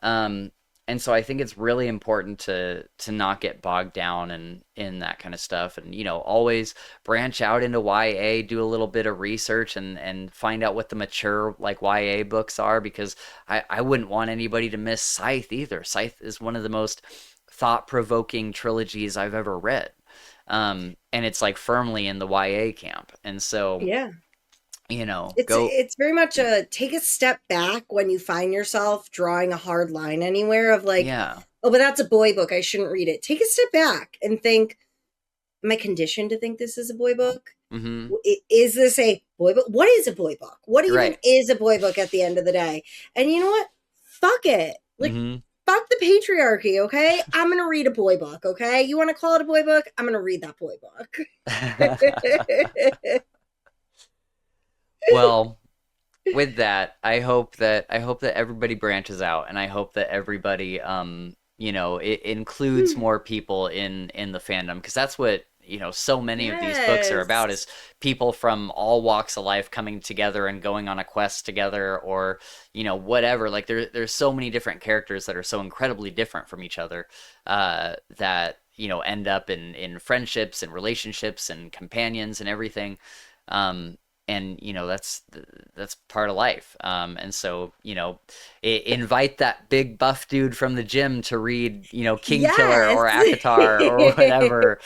Um, and so I think it's really important to not get bogged down in that kind of stuff, and always branch out into YA, do a little bit of research, and find out what the mature like YA books are, because I wouldn't want anybody to miss Scythe either. Scythe is one of the most thought-provoking trilogies I've ever read. And it's like firmly in the YA camp. And so, Yeah. It's go. it's very much a take a step back when you find yourself drawing a hard line anywhere of like, Yeah. oh, but that's a boy book, I shouldn't read it. Take a step back and think, am I conditioned to think this is a boy book? Mm-hmm. Is this a boy book? What is a boy book? What even Right. is a boy book at the end of the day? And you know what? Fuck it. Like, Mm-hmm. fuck the patriarchy, okay? I'm going to read a boy book, okay? You want to call it a boy book? I'm going to read that boy book. Well, with that, I hope that everybody branches out, and I hope that everybody it includes more people in the fandom, because that's what so many of these books are about, Yes. is people from all walks of life coming together and going on a quest together, or whatever. Like there's so many different characters that are so incredibly different from each other, that end up in friendships and relationships and companions and everything. um and that's part of life. And so invite that big buff dude from the gym to read King Killer Yes. or Akatar or whatever,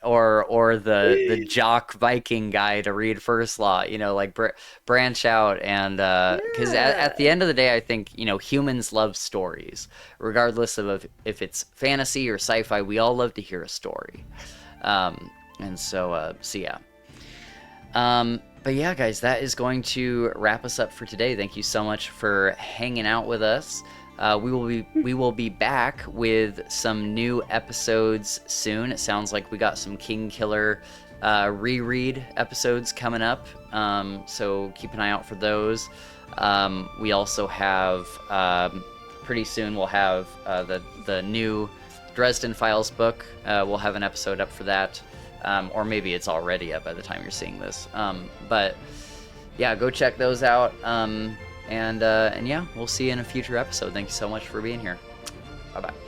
or the jock Viking guy to read First Law. Like branch out, and because at the Yeah. end of the day, I think humans love stories, regardless of if it's fantasy or sci-fi. We all love to hear a story. And so yeah. But yeah, guys, that is going to wrap us up for today. Thank you so much for hanging out with us. We will be back with some new episodes soon. It sounds like we got some King Killer reread episodes coming up. So keep an eye out for those. We also have pretty soon we'll have the new Dresden Files book. We'll have an episode up for that. Or maybe it's already up by the time you're seeing this. But yeah, go check those out. And yeah, we'll see you in a future episode. Thank you so much for being here. Bye bye.